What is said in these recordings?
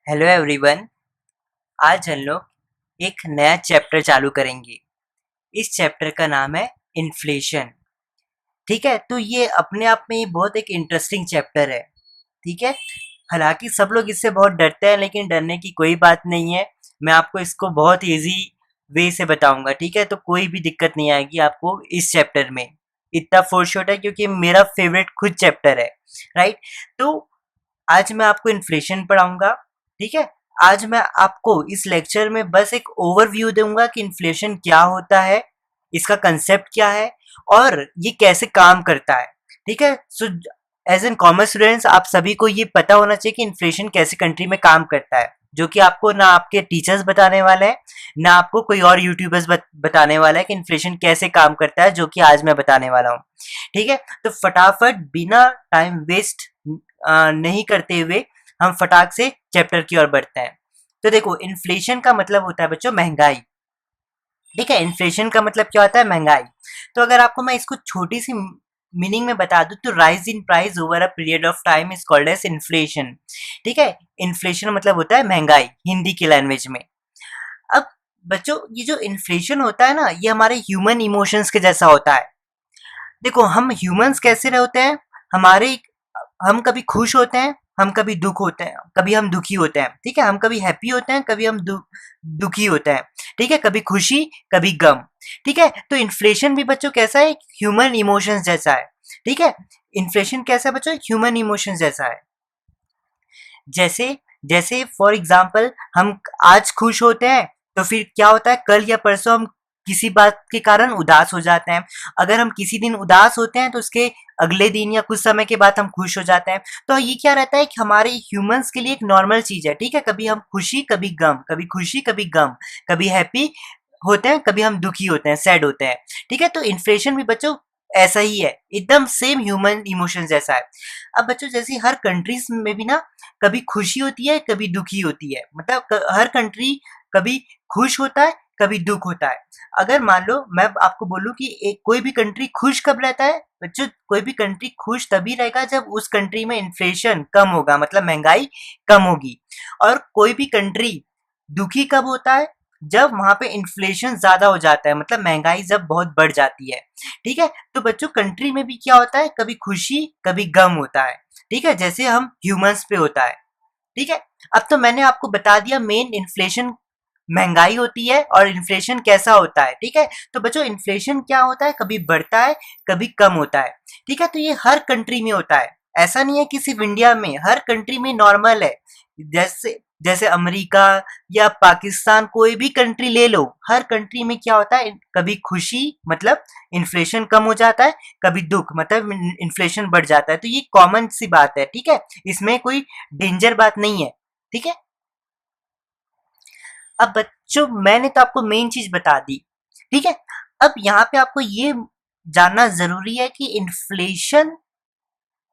Hello everyone. आज हम लोग एक नया चैप्टर चालू करेंगे। इस चैप्टर का नाम है इन्फ्लेशन। ठीक है, तो ये अपने आप में बहुत एक इंटरेस्टिंग चैप्टर है। ठीक है, हालांकि सब लोग इससे बहुत डरते हैं, लेकिन डरने की कोई बात नहीं है। मैं आपको इसको बहुत इजी वे से बताऊंगा। ठीक है, तो कोई भी दिक्कत नहीं आएगी आपको इस चैप्टर में। इतना फोर शॉर्ट है क्योंकि मेरा फेवरेट खुद चैप्टर है। राइट, तो आज मैं आपको इन्फ्लेशन पढ़ाऊंगा। ठीक है, आज मैं आपको इस लेक्चर में बस एक ओवरव्यू दूंगा कि इन्फ्लेशन क्या होता है, इसका कंसेप्ट क्या है और ये कैसे काम करता है। ठीक है, so as an commerce students आप सभी को ये पता होना चाहिए कि इन्फ्लेशन कैसे कंट्री में काम करता है, जो कि आपको ना आपके टीचर्स बताने वाले हैं, ना आपको कोई और यूट्यूबर्स बताने वाला है कि इन्फ्लेशन कैसे काम करता है, जो कि आज मैं बताने वाला हूँ। ठीक है, तो फटाफट बिना टाइम वेस्ट नहीं करते हुए हम फटाक से चैप्टर की ओर बढ़ते हैं। तो देखो, इन्फ्लेशन का मतलब होता है बच्चों महंगाई। ठीक है, इन्फ्लेशन का मतलब क्या होता है? महंगाई। तो अगर आपको मैं इसको छोटी सी मीनिंग में बता दूं तो rise in price over a period of time is called as inflation. ठीक है, इन्फ्लेशन मतलब होता है महंगाई हिंदी की लैंग्वेज में। अब बच्चों, ये जो इन्फ्लेशन होता है ना, ये हमारे ह्यूमन इमोशंस के जैसा होता है। देखो, हम ह्यूमंस कैसे रहते हैं, हमारे हम कभी खुश होते हैं, हम कभी दुख होते हैं, कभी हम दुखी होते हैं। ठीक है, हम कभी हैप्पी होते हैं, कभी हम दुखी होते हैं। ठीक है, कभी खुशी, कभी गम। ठीक है, तो इन्फ्लेशन भी बच्चों कैसा है? ह्यूमन इमोशंस जैसा है। ठीक है, इन्फ्लेशन कैसा है बच्चों? ह्यूमन इमोशंस जैसा है। जैसे जैसे फॉर एग्जाम्पल, हम आज खुश होते हैं तो फिर क्या होता है, कल या परसों हम किसी बात के कारण उदास हो जाते हैं। अगर हम किसी दिन उदास होते हैं तो उसके अगले दिन या कुछ समय के बाद हम खुश हो जाते हैं। तो ये क्या रहता है कि हमारे ह्यूमंस के लिए एक नॉर्मल चीज है। ठीक है, कभी हम खुशी, कभी गम, कभी खुशी, कभी गम, कभी हैप्पी होते हैं, कभी हम दुखी होते हैं, सैड होते हैं। ठीक है, तो इन्फ्लेशन भी बच्चों ऐसा ही है, एकदम सेम ह्यूमन इमोशन जैसा है। अब बच्चों, जैसे हर कंट्रीज में भी ना कभी खुशी होती है, कभी दुखी होती है। मतलब हर कंट्री कभी खुश होता है, कभी दुख होता है। अगर मान लो मैं आपको बोलूं कि एक कोई भी कंट्री खुश कब रहता है बच्चों, कोई भी कंट्री खुश तभी रहेगा जब उस कंट्री में इन्फ्लेशन कम होगा, मतलब महंगाई कम होगी। और कोई भी कंट्री दुखी कब होता है? जब वहां पे इन्फ्लेशन ज्यादा हो जाता है, मतलब महंगाई जब बहुत बढ़ जाती है। ठीक है, तो बच्चों कंट्री में भी क्या होता है, कभी खुशी, कभी गम होता है। ठीक है, जैसे हम ह्यूमंस पे होता है। ठीक है, अब तो मैंने आपको बता दिया मेन इन्फ्लेशन महंगाई होती है और इन्फ्लेशन कैसा होता है। ठीक है, तो बच्चों इन्फ्लेशन क्या होता है, कभी बढ़ता है, कभी कम होता है। ठीक है, तो ये हर कंट्री में होता है, ऐसा नहीं है कि सिर्फ इंडिया में, हर कंट्री में नॉर्मल है। जैसे जैसे अमेरिका या पाकिस्तान, कोई भी कंट्री ले लो, हर कंट्री में क्या होता है, कभी खुशी मतलब इन्फ्लेशन कम हो जाता है, कभी दुख मतलब इन्फ्लेशन बढ़ जाता है। तो ये कॉमन सी बात है। ठीक है, इसमें कोई डेंजर बात नहीं है। ठीक है, अब बच्चों मैंने तो आपको मेन चीज बता दी। ठीक है, अब यहाँ पे आपको ये जानना जरूरी है कि इन्फ्लेशन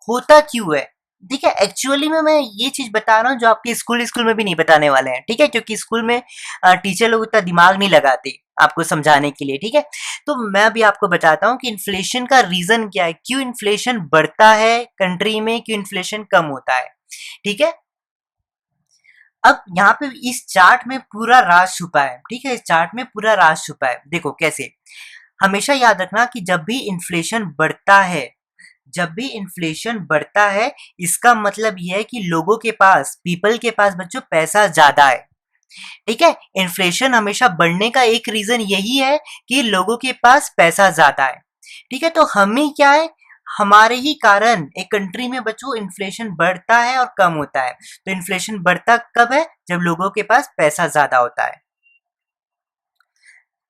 होता क्यों है। ठीक है, एक्चुअली में मैं ये चीज बता रहा हूँ जो आपके स्कूल स्कूल में भी नहीं बताने वाले हैं। ठीक है, क्योंकि स्कूल में टीचर लोग उतना दिमाग नहीं लगाते आपको समझाने के लिए। ठीक है, तो मैं अभी आपको बताता हूँ कि इन्फ्लेशन का रीजन क्या है, क्यों इन्फ्लेशन बढ़ता है कंट्री में, क्यों इन्फ्लेशन कम होता है। ठीक है, अब यहाँ पे इस चार्ट में पूरा राज छुपा है। ठीक है, इस चार्ट में पूरा राज छुपा है। देखो कैसे, हमेशा याद रखना कि जब भी इन्फ्लेशन बढ़ता है, जब भी इन्फ्लेशन बढ़ता है, इसका मतलब यह है कि लोगों के पास, पीपल के पास बच्चों पैसा ज्यादा है। ठीक है, इन्फ्लेशन हमेशा बढ़ने का एक रीजन यही है कि लोगों के पास पैसा ज्यादा है। ठीक है, तो हम ही क्या है, हमारे ही कारण एक कंट्री में बच्चों इन्फ्लेशन बढ़ता है और कम होता है। तो इन्फ्लेशन बढ़ता कब है? जब लोगों के पास पैसा ज्यादा होता है।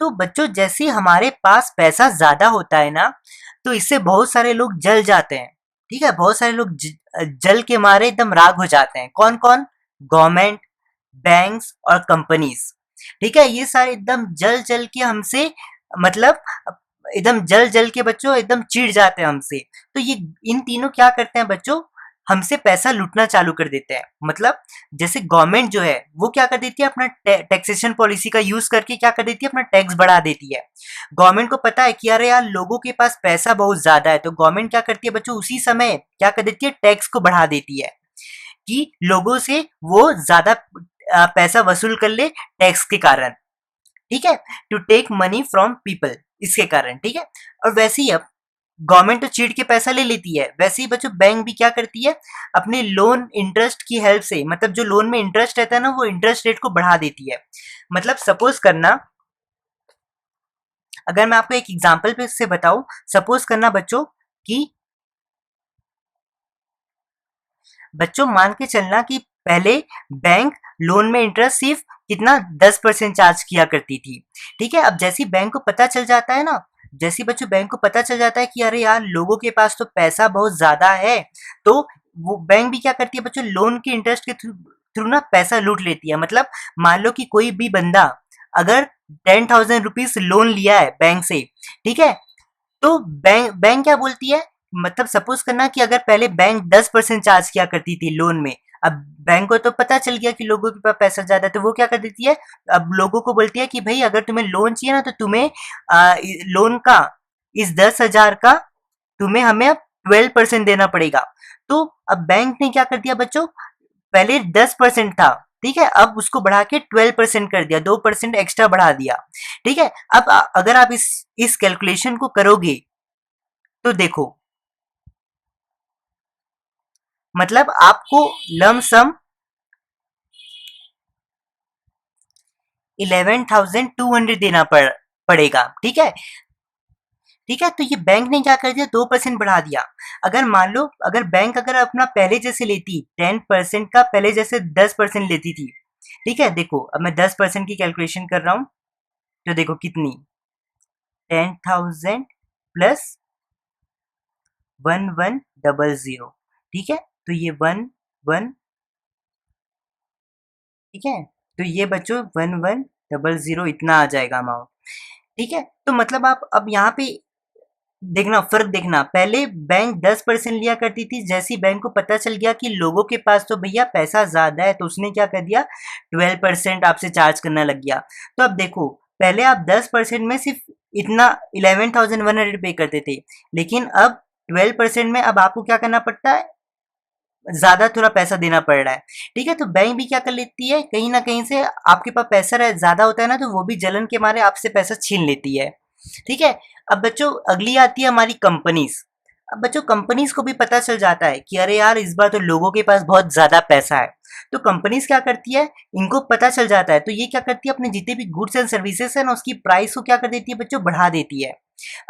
तो बच्चों जैसे हमारे पास पैसा ज्यादा होता है ना, तो इससे बहुत सारे लोग जल जाते हैं। ठीक है, बहुत सारे लोग जल के मारे एकदम राख हो जाते हैं। कौन कौन? गवर्नमेंट, बैंक्स और कंपनीज। ठीक है, ये सारे एकदम जल जल के हमसे, मतलब एकदम जल जल के बच्चों एकदम चिढ़ जाते हैं हमसे। तो ये इन तीनों क्या करते हैं बच्चों, हमसे पैसा लूटना चालू कर देते हैं। मतलब जैसे गवर्नमेंट जो है वो क्या कर देती है, अपना टैक्सेशन पॉलिसी का यूज करके क्या कर देती है, अपना टैक्स बढ़ा देती है। गवर्नमेंट को पता है कि अरे यार लोगों के पास पैसा बहुत ज्यादा है, तो गवर्नमेंट क्या करती है बच्चों, उसी समय क्या कर देती है, टैक्स को बढ़ा देती है। कि लोगों से वो ज्यादा पैसा वसूल कर ले टैक्स के कारण, ठीक है, to take money from people, इसके कारण, ठीक है। और वैसे ही अब गवर्नमेंट तो चीट के पैसा ले लेती है, वैसे ही बच्चों बैंक भी क्या करती है, अपने लोन इंटरेस्ट की हेल्प से, मतलब जो लोन में इंटरेस्ट रहता है ना, वो इंटरेस्ट रेट को बढ़ा देती है। मतलब सपोज करना, अगर मैं आपको एक एग्जांपल पे से बताऊं, सपोज करना बच्चों कि बच्चों मान के चलना कि पहले बैंक लोन में इंटरेस्ट सिर्फ कितना 10% चार्ज किया करती थी, ठीक है। अब जैसी बैंक को पता चल जाता है ना, जैसी बच्चों बैंक को पता चल जाता है कि अरे यार लोगों के पास तो पैसा बहुत ज्यादा है, तो वो बैंक भी क्या करती है बच्चों, लोन के इंटरेस्ट के थ्रू थ्रू ना पैसा लूट लेती है। मतलब मान लो कि कोई भी बंदा अगर 10,000 रुपीज लोन लिया है बैंक से, ठीक है, तो बैंक बैंक क्या बोलती है, मतलब सपोज करना कि अगर पहले बैंक 10% चार्ज किया करती थी लोन में, अब बैंक को तो पता चल गया कि लोगों के पास पैसा ज्यादा है, तो वो क्या कर देती है, अब लोगों को बोलती है कि भाई अगर तुम्हें लोन चाहिए ना, तो तुम्हें लोन का इस 10,000 का तुम्हें हमें अब 12% देना पड़ेगा। तो अब बैंक ने क्या कर दिया बच्चों, पहले 10% था, ठीक है, अब उसको बढ़ा के 12% कर दिया, 2% एक्स्ट्रा बढ़ा दिया, ठीक है। अब अगर आप इस कैलकुलेशन को करोगे तो देखो, मतलब आपको लमसम 11,200 देना पड़ेगा, ठीक है, ठीक है। तो ये बैंक ने क्या कर दिया, 2% बढ़ा दिया। अगर मान लो अगर बैंक अगर अपना पहले जैसे लेती 10% का, पहले जैसे 10% लेती थी, ठीक है, देखो अब मैं 10% की कैलकुलेशन कर रहा हूं, तो देखो कितनी, 10,000 प्लस 1100, ठीक है, तो ये 11, ठीक है, तो ये बच्चों 1100 इतना आ जाएगा अमाउंट, ठीक है। तो मतलब आप अब यहाँ पे देखना, फर्क देखना, पहले बैंक 10% लिया करती थी, जैसी बैंक को पता चल गया कि लोगों के पास तो भैया पैसा ज्यादा है, तो उसने क्या कर दिया, 12% आपसे चार्ज करना लग गया। तो अब देखो, पहले आप 10% में सिर्फ इतना 11,100 पे करते थे, लेकिन अब 12% में अब आपको क्या करना पड़ता है, ज्यादा थोड़ा पैसा देना पड़ रहा है, ठीक है। तो बैंक भी क्या कर लेती है, कहीं ना कहीं से आपके पास पैसा ज्यादा होता है ना, तो वो भी जलन के मारे आपसे पैसा छीन लेती है, ठीक है। अब बच्चों अगली आती है हमारी कंपनीज। अब बच्चों कंपनीज को भी पता चल जाता है कि अरे यार इस बार तो लोगों के पास बहुत ज्यादा पैसा है, तो कंपनीज क्या करती है, इनको पता चल जाता है, तो ये क्या करती है, अपने जितने भी गुड्स एंड सर्विसेज है ना, उसकी प्राइस को क्या कर देती है बच्चों, बढ़ा देती है।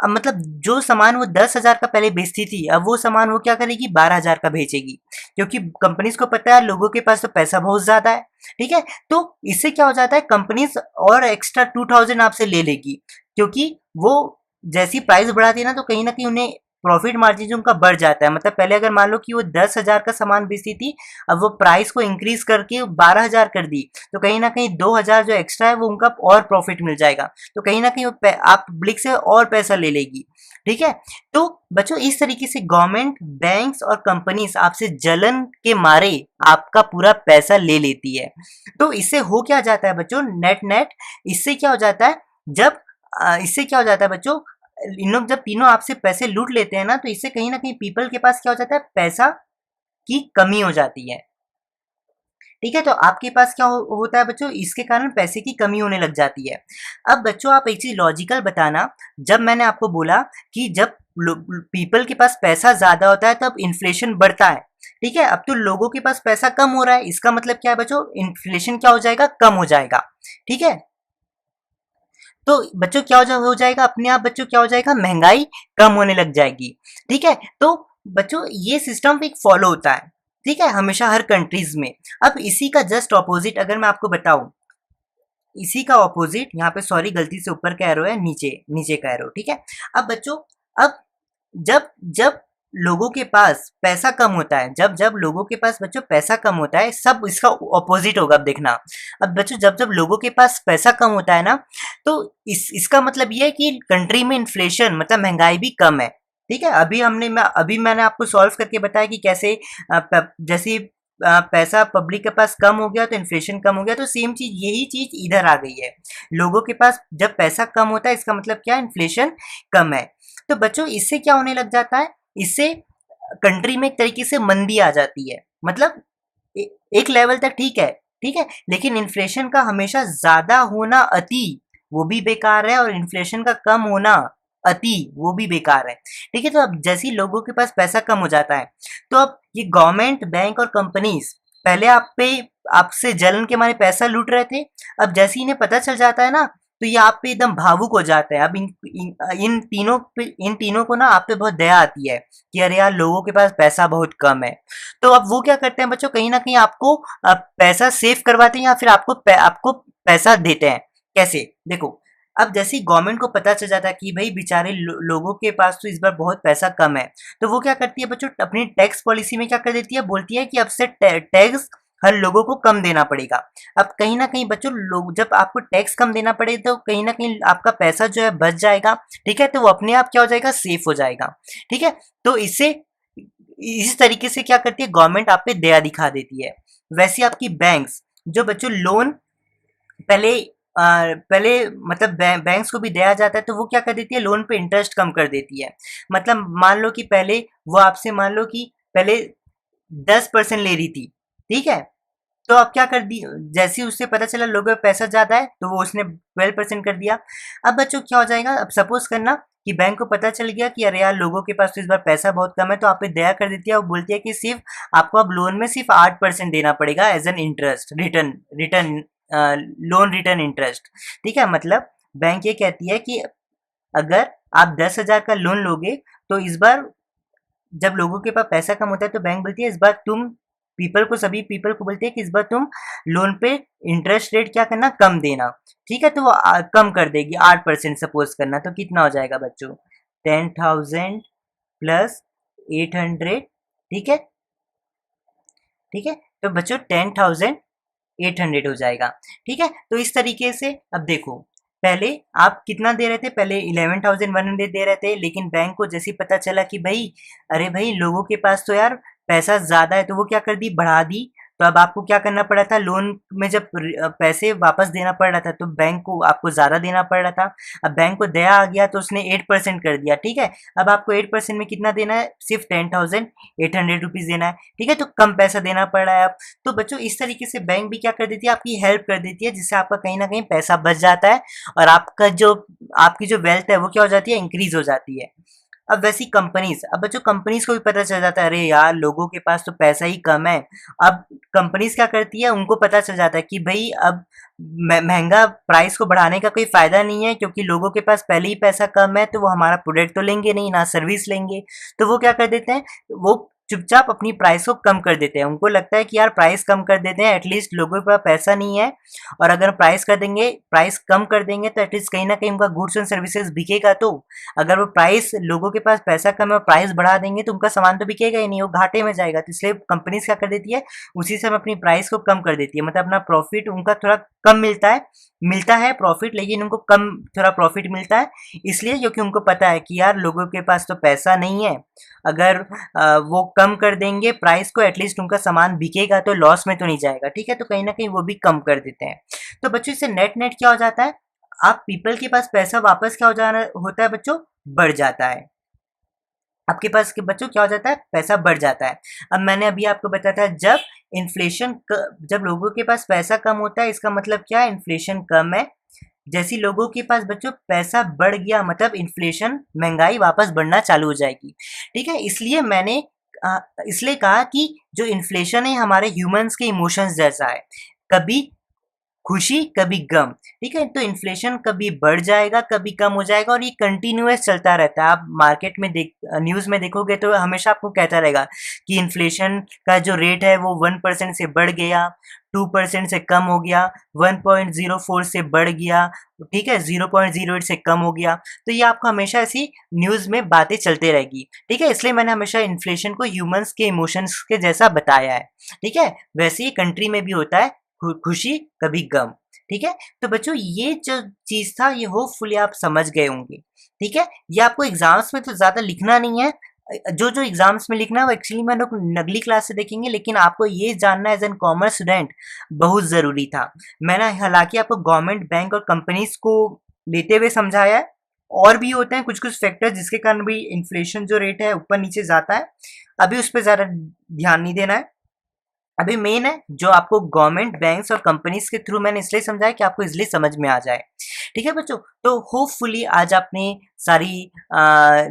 अब मतलब जो सामान वो 10,000 का पहले बेचती थी, अब वो सामान वो क्या करेगी, 12,000 का बेचेगी, क्योंकि कंपनीज को पता है लोगों के पास तो पैसा बहुत ज्यादा है, ठीक है। तो इससे क्या हो जाता है, कंपनीज और एक्स्ट्रा 2,000 आपसे ले लेगी, क्योंकि वो जैसी प्राइस बढ़ाती है ना, तो कहीं ना कहीं उन्हें प्रॉफिट मार्जिन जो उनका बढ़ जाता है। मतलब पहले अगर मान लो कि वो 10,000 का सामान बेचती थी, अब वो प्राइस को इंक्रीज करके 12,000 कर दी, तो कहीं ना कहीं 2,000 जो एक्स्ट्रा है वो उनका और प्रॉफिट मिल जाएगा, तो कहीं ना कहीं आप पब्लिक से और पैसा ले लेगी, ठीक है। तो बच्चों इस तरीके से गवर्नमेंट, बैंक्स और कंपनीज आपसे जलन के मारे आपका पूरा पैसा ले लेती है। तो इससे हो क्या जाता है बच्चों, नेट नेट इससे क्या हो जाता है, जब इससे क्या हो जाता है बच्चों, इन लोग जब तीनों आपसे पैसे लूट लेते हैं ना, तो इससे कहीं ना कहीं पीपल के पास क्या हो जाता है, पैसा की कमी हो जाती है, ठीक है। तो आपके पास क्या होता है बच्चों, इसके कारण पैसे की कमी होने लग जाती है। अब बच्चों आप एक चीज लॉजिकल बताना, जब मैंने आपको बोला कि जब पीपल के पास पैसा ज्यादा होता है तब इन्फ्लेशन बढ़ता है, ठीक है, अब तो लोगों के पास पैसा कम हो रहा है, इसका मतलब क्या है बच्चों, इन्फ्लेशन क्या हो जाएगा, कम हो जाएगा, ठीक है। तो बच्चों क्या हो जाएगा, अपने आप बच्चों क्या हो जाएगा, महंगाई कम होने लग जाएगी, ठीक है। तो बच्चों ये सिस्टम एक फॉलो होता है, ठीक है, हमेशा हर कंट्रीज में। अब इसी का जस्ट ऑपोजिट अगर मैं आपको बताऊं, इसी का ऑपोजिट यहाँ पे, सॉरी गलती से ऊपर का एरो है, नीचे नीचे का एरो, ठीक है। अब बच्चों, अब जब जब लोगों के पास पैसा कम होता है, जब जब लोगों के पास बच्चों पैसा कम होता है, सब इसका ऑपोजिट होगा, अब देखना। अब बच्चों जब जब लोगों के पास पैसा कम होता है ना, तो इसका मतलब ये है कि कंट्री में इन्फ्लेशन मतलब महंगाई भी कम है, ठीक है। अभी मैंने आपको सॉल्व करके बताया कि कैसे जैसे पैसा पब्लिक के पास कम हो गया तो इन्फ्लेशन कम हो गया, तो सेम चीज यही चीज इधर आ गई है, लोगों के पास जब पैसा कम होता है इसका मतलब क्या, इन्फ्लेशन कम है। तो बच्चों इससे क्या होने लग जाता है, इससे कंट्री में एक तरीके से मंदी आ जाती है, मतलब एक लेवल तक ठीक है, ठीक है, लेकिन इन्फ्लेशन का हमेशा ज्यादा होना अति वो भी बेकार है, और इन्फ्लेशन का कम होना अति वो भी बेकार है। ठीक है, तो अब जैसे ही लोगों के पास पैसा कम हो जाता है, तो अब ये गवर्नमेंट, बैंक और कंपनीज पहले आप पे आपसे जलन के मारे पैसा लूट रहे थे, अब जैसे ही इन्हें पता चल जाता है ना, तो ये आप पे एकदम भावुक हो जाता है। अब इन तीनों को ना आप पे बहुत दया आती है कि अरे यार लोगों के पास पैसा बहुत कम है। तो अब वो क्या करते हैं बच्चों, कहीं ना कहीं आपको पैसा सेव करवाते हैं, या फिर आपको पैसा देते हैं। कैसे, देखो, अब जैसे ही गवर्नमेंट को पता चल जाता है कि भाई बेचारे लोगों के पास तो इस बार बहुत पैसा कम है, तो वो क्या करती है बच्चों, अपनी टैक्स पॉलिसी में क्या कर देती है, बोलती है कि अब से टैक्स हर लोगों को कम देना पड़ेगा। अब कहीं ना कहीं बच्चों, लोग जब आपको टैक्स कम देना पड़े तो कहीं ना कहीं आपका पैसा जो है बच जाएगा। ठीक है, तो वो अपने आप क्या हो जाएगा, सेफ हो जाएगा। ठीक है, तो इससे इस तरीके से क्या करती है गवर्नमेंट, आप पे दया दिखा देती है। वैसे आपकी बैंक्स जो बच्चों लोन पहले पहले मतलब बैंक्स को भी दिया जाता है, तो वो क्या कर देती है, लोन पे इंटरेस्ट कम कर देती है। मतलब मान लो कि पहले वो आपसे, मान लो कि पहले 10% ले रही थी, ठीक है, तो अब क्या कर दी, जैसे ही उससे पता चला लोगों का पैसा ज्यादा है, तो वो उसने 12% कर दिया। अब बच्चों क्या हो जाएगा, अब सपोज करना कि बैंक को पता चल गया कि अरे यार लोगों के पास तो इस बार पैसा बहुत कम है, तो आप पे दया कर देती है, वो बोलती है कि सिर्फ आपको अब लोन में सिर्फ 8% देना पड़ेगा as an interest, return return loan return interest. ठीक है, मतलब बैंक ये कहती है कि अगर आप 10,000 का लोन लोगे, तो इस बार जब लोगों के पास पैसा कम होता है, तो बैंक बोलती है इस बार तुम सभी पीपल को बोलती है कि इस बार तुम लोन पे इंटरेस्ट रेट क्या करना, कम देना। ठीक है, तो वो कम कर देगी 8% सपोज करना, तो कितना हो जाएगा बच्चों, 10,000 प्लस 800। ठीक है, ठीक है, तो बच्चों 10,800 हो जाएगा। ठीक है, तो इस तरीके से अब देखो, पहले आप कितना दे रहे थे, पहले 11,100 दे रहे थे, लेकिन बैंक को जैसे ही पता चला कि भाई अरे भाई लोगों के पास तो यार पैसा ज्यादा है, तो वो क्या कर दी, बढ़ा दी। तो अब आपको क्या करना पड़ा था, लोन में जब पैसे वापस देना पड़ रहा था, तो बैंक को आपको ज्यादा देना पड़ रहा था। अब बैंक को दया आ गया, तो उसने 8% कर दिया। ठीक है, अब आपको 8% में कितना देना है, सिर्फ 10,800 रुपीज देना है। ठीक है, तो कम पैसा देना पड़ रहा है अब। तो बच्चों इस तरीके से बैंक भी क्या कर देती है, आपकी हेल्प कर देती है, जिससे आपका कहीं ना कहीं पैसा बच जाता है, और आपकी जो वेल्थ है वो क्या हो जाती है, इंक्रीज हो जाती है। अब वैसी कंपनीज, अब बच्चों कंपनीज को भी पता चल जाता है अरे यार लोगों के पास तो पैसा ही कम है। अब कंपनीज क्या करती है, उनको पता चल जाता है कि भाई अब महंगा प्राइस को बढ़ाने का कोई फायदा नहीं है, क्योंकि लोगों के पास पहले ही पैसा कम है, तो वो हमारा प्रोडक्ट तो लेंगे नहीं, ना सर्विस लेंगे। तो वो क्या कर देते हैं, वो चुपचाप अपनी प्राइस को कम कर देते हैं। उनको लगता है कि यार प्राइस कम कर देते हैं, एटलीस्ट लोगों के पास पैसा नहीं है, और अगर प्राइस कम कर देंगे, तो एटलीस्ट कहीं ना कहीं उनका गुड्स एंड सर्विसेज बिकेगा। तो अगर वो प्राइस, लोगों के पास पैसा कम है और प्राइस बढ़ा देंगे, तो उनका सामान तो बिकेगा ही नहीं, वो घाटे में जाएगा। तो इसलिए कंपनीज क्या कर देती है, उसी समय अपनी प्राइस को कम कर देती है, मतलब अपना प्रॉफिट उनका थोड़ा कम मिलता है प्रॉफिट, लेकिन उनको कम थोड़ा प्रॉफिट मिलता है, इसलिए क्योंकि उनको पता है कि यार लोगों के पास तो पैसा नहीं है। अगर वो कम कर देंगे प्राइस को, एटलीस्ट उनका सामान बिकेगा, तो लॉस में तो नहीं जाएगा। ठीक है, तो कहीं ना कहीं वो भी कम कर देते हैं। तो बच्चों इससे नेट नेट क्या हो जाता है, आप पीपल के पास पैसा वापस क्या हो जाना होता है बच्चों, बढ़ जाता है। आपके पास के बच्चों क्या हो जाता है, पैसा बढ़ जाता है। अब मैंने अभी आपको बताया था, जब लोगों के पास पैसा कम होता है, इसका मतलब क्या है, इन्फ्लेशन कम है। जैसी लोगों के पास बच्चों पैसा बढ़ गया, मतलब इन्फ्लेशन, महंगाई वापस बढ़ना चालू हो जाएगी। ठीक है, इसलिए कहा कि जो इन्फ्लेशन है हमारे ह्यूमंस के इमोशंस जैसा है, कभी खुशी कभी गम। ठीक है, तो इन्फ्लेशन कभी बढ़ जाएगा कभी कम हो जाएगा, और ये कंटिन्यूअस चलता रहता है। आप मार्केट में न्यूज में देखोगे तो हमेशा आपको कहता रहेगा कि इन्फ्लेशन का जो रेट है वो 1% से बढ़ गया, 2% से कम हो गया, 1.04 से बढ़ गया, ठीक है, 0.08 से कम हो गया। तो ये आपको हमेशा ऐसी न्यूज में बातें चलते रहेगी। ठीक है, इसलिए मैंने हमेशा इन्फ्लेशन को ह्यूमंस के इमोशंस के जैसा बताया है। ठीक है, वैसे ही कंट्री में भी होता है, खुशी कभी गम। ठीक है, तो बच्चों ये जो चीज था, ये होपफुली आप समझ गए होंगे। ठीक है, ये आपको एग्जाम्स में तो ज्यादा लिखना नहीं है, जो जो एग्जाम्स में लिखना है वो एक्चुअली मैं लोग अगली क्लास से देखेंगे, लेकिन आपको ये जानना एज एन कॉमर्स स्टूडेंट बहुत जरूरी था। मैंने हालांकि आपको गवर्नमेंट, बैंक और कंपनीज को लेते हुए समझाया है, और भी होते हैं कुछ कुछ फैक्टर जिसके कारण भी इन्फ्लेशन जो रेट है ऊपर नीचे जाता है, अभी उस पर ज्यादा ध्यान नहीं देना है। अभी मेन है जो आपको गवर्नमेंट बैंक्स और कंपनीज के थ्रू मैंने इसलिए समझाया कि आपको इसलिए समझ में आ जाए। ठीक है बच्चों, तो होपफुली आज आपने सारी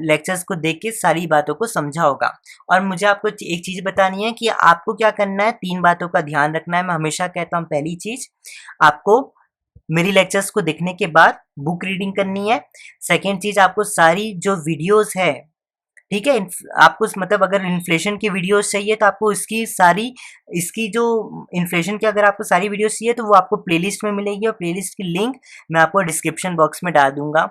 लेक्चर्स को देख के सारी बातों को समझा होगा। और मुझे आपको एक चीज़ बतानी है कि आपको क्या करना है, 3 बातों का ध्यान रखना है। मैं हमेशा कहता हूँ, पहली चीज़ आपको मेरी लेक्चर्स को देखने के बाद बुक रीडिंग करनी है। सेकंड चीज़, आपको सारी जो वीडियोज़ है, ठीक है, आपको मतलब अगर इन्फ्लेशन की वीडियोस चाहिए तो आपको इसकी जो इन्फ्लेशन की अगर आपको सारी वीडियोस चाहिए तो वो आपको प्लेलिस्ट में मिलेगी, और प्लेलिस्ट की लिंक मैं आपको डिस्क्रिप्शन बॉक्स में डाल दूंगा।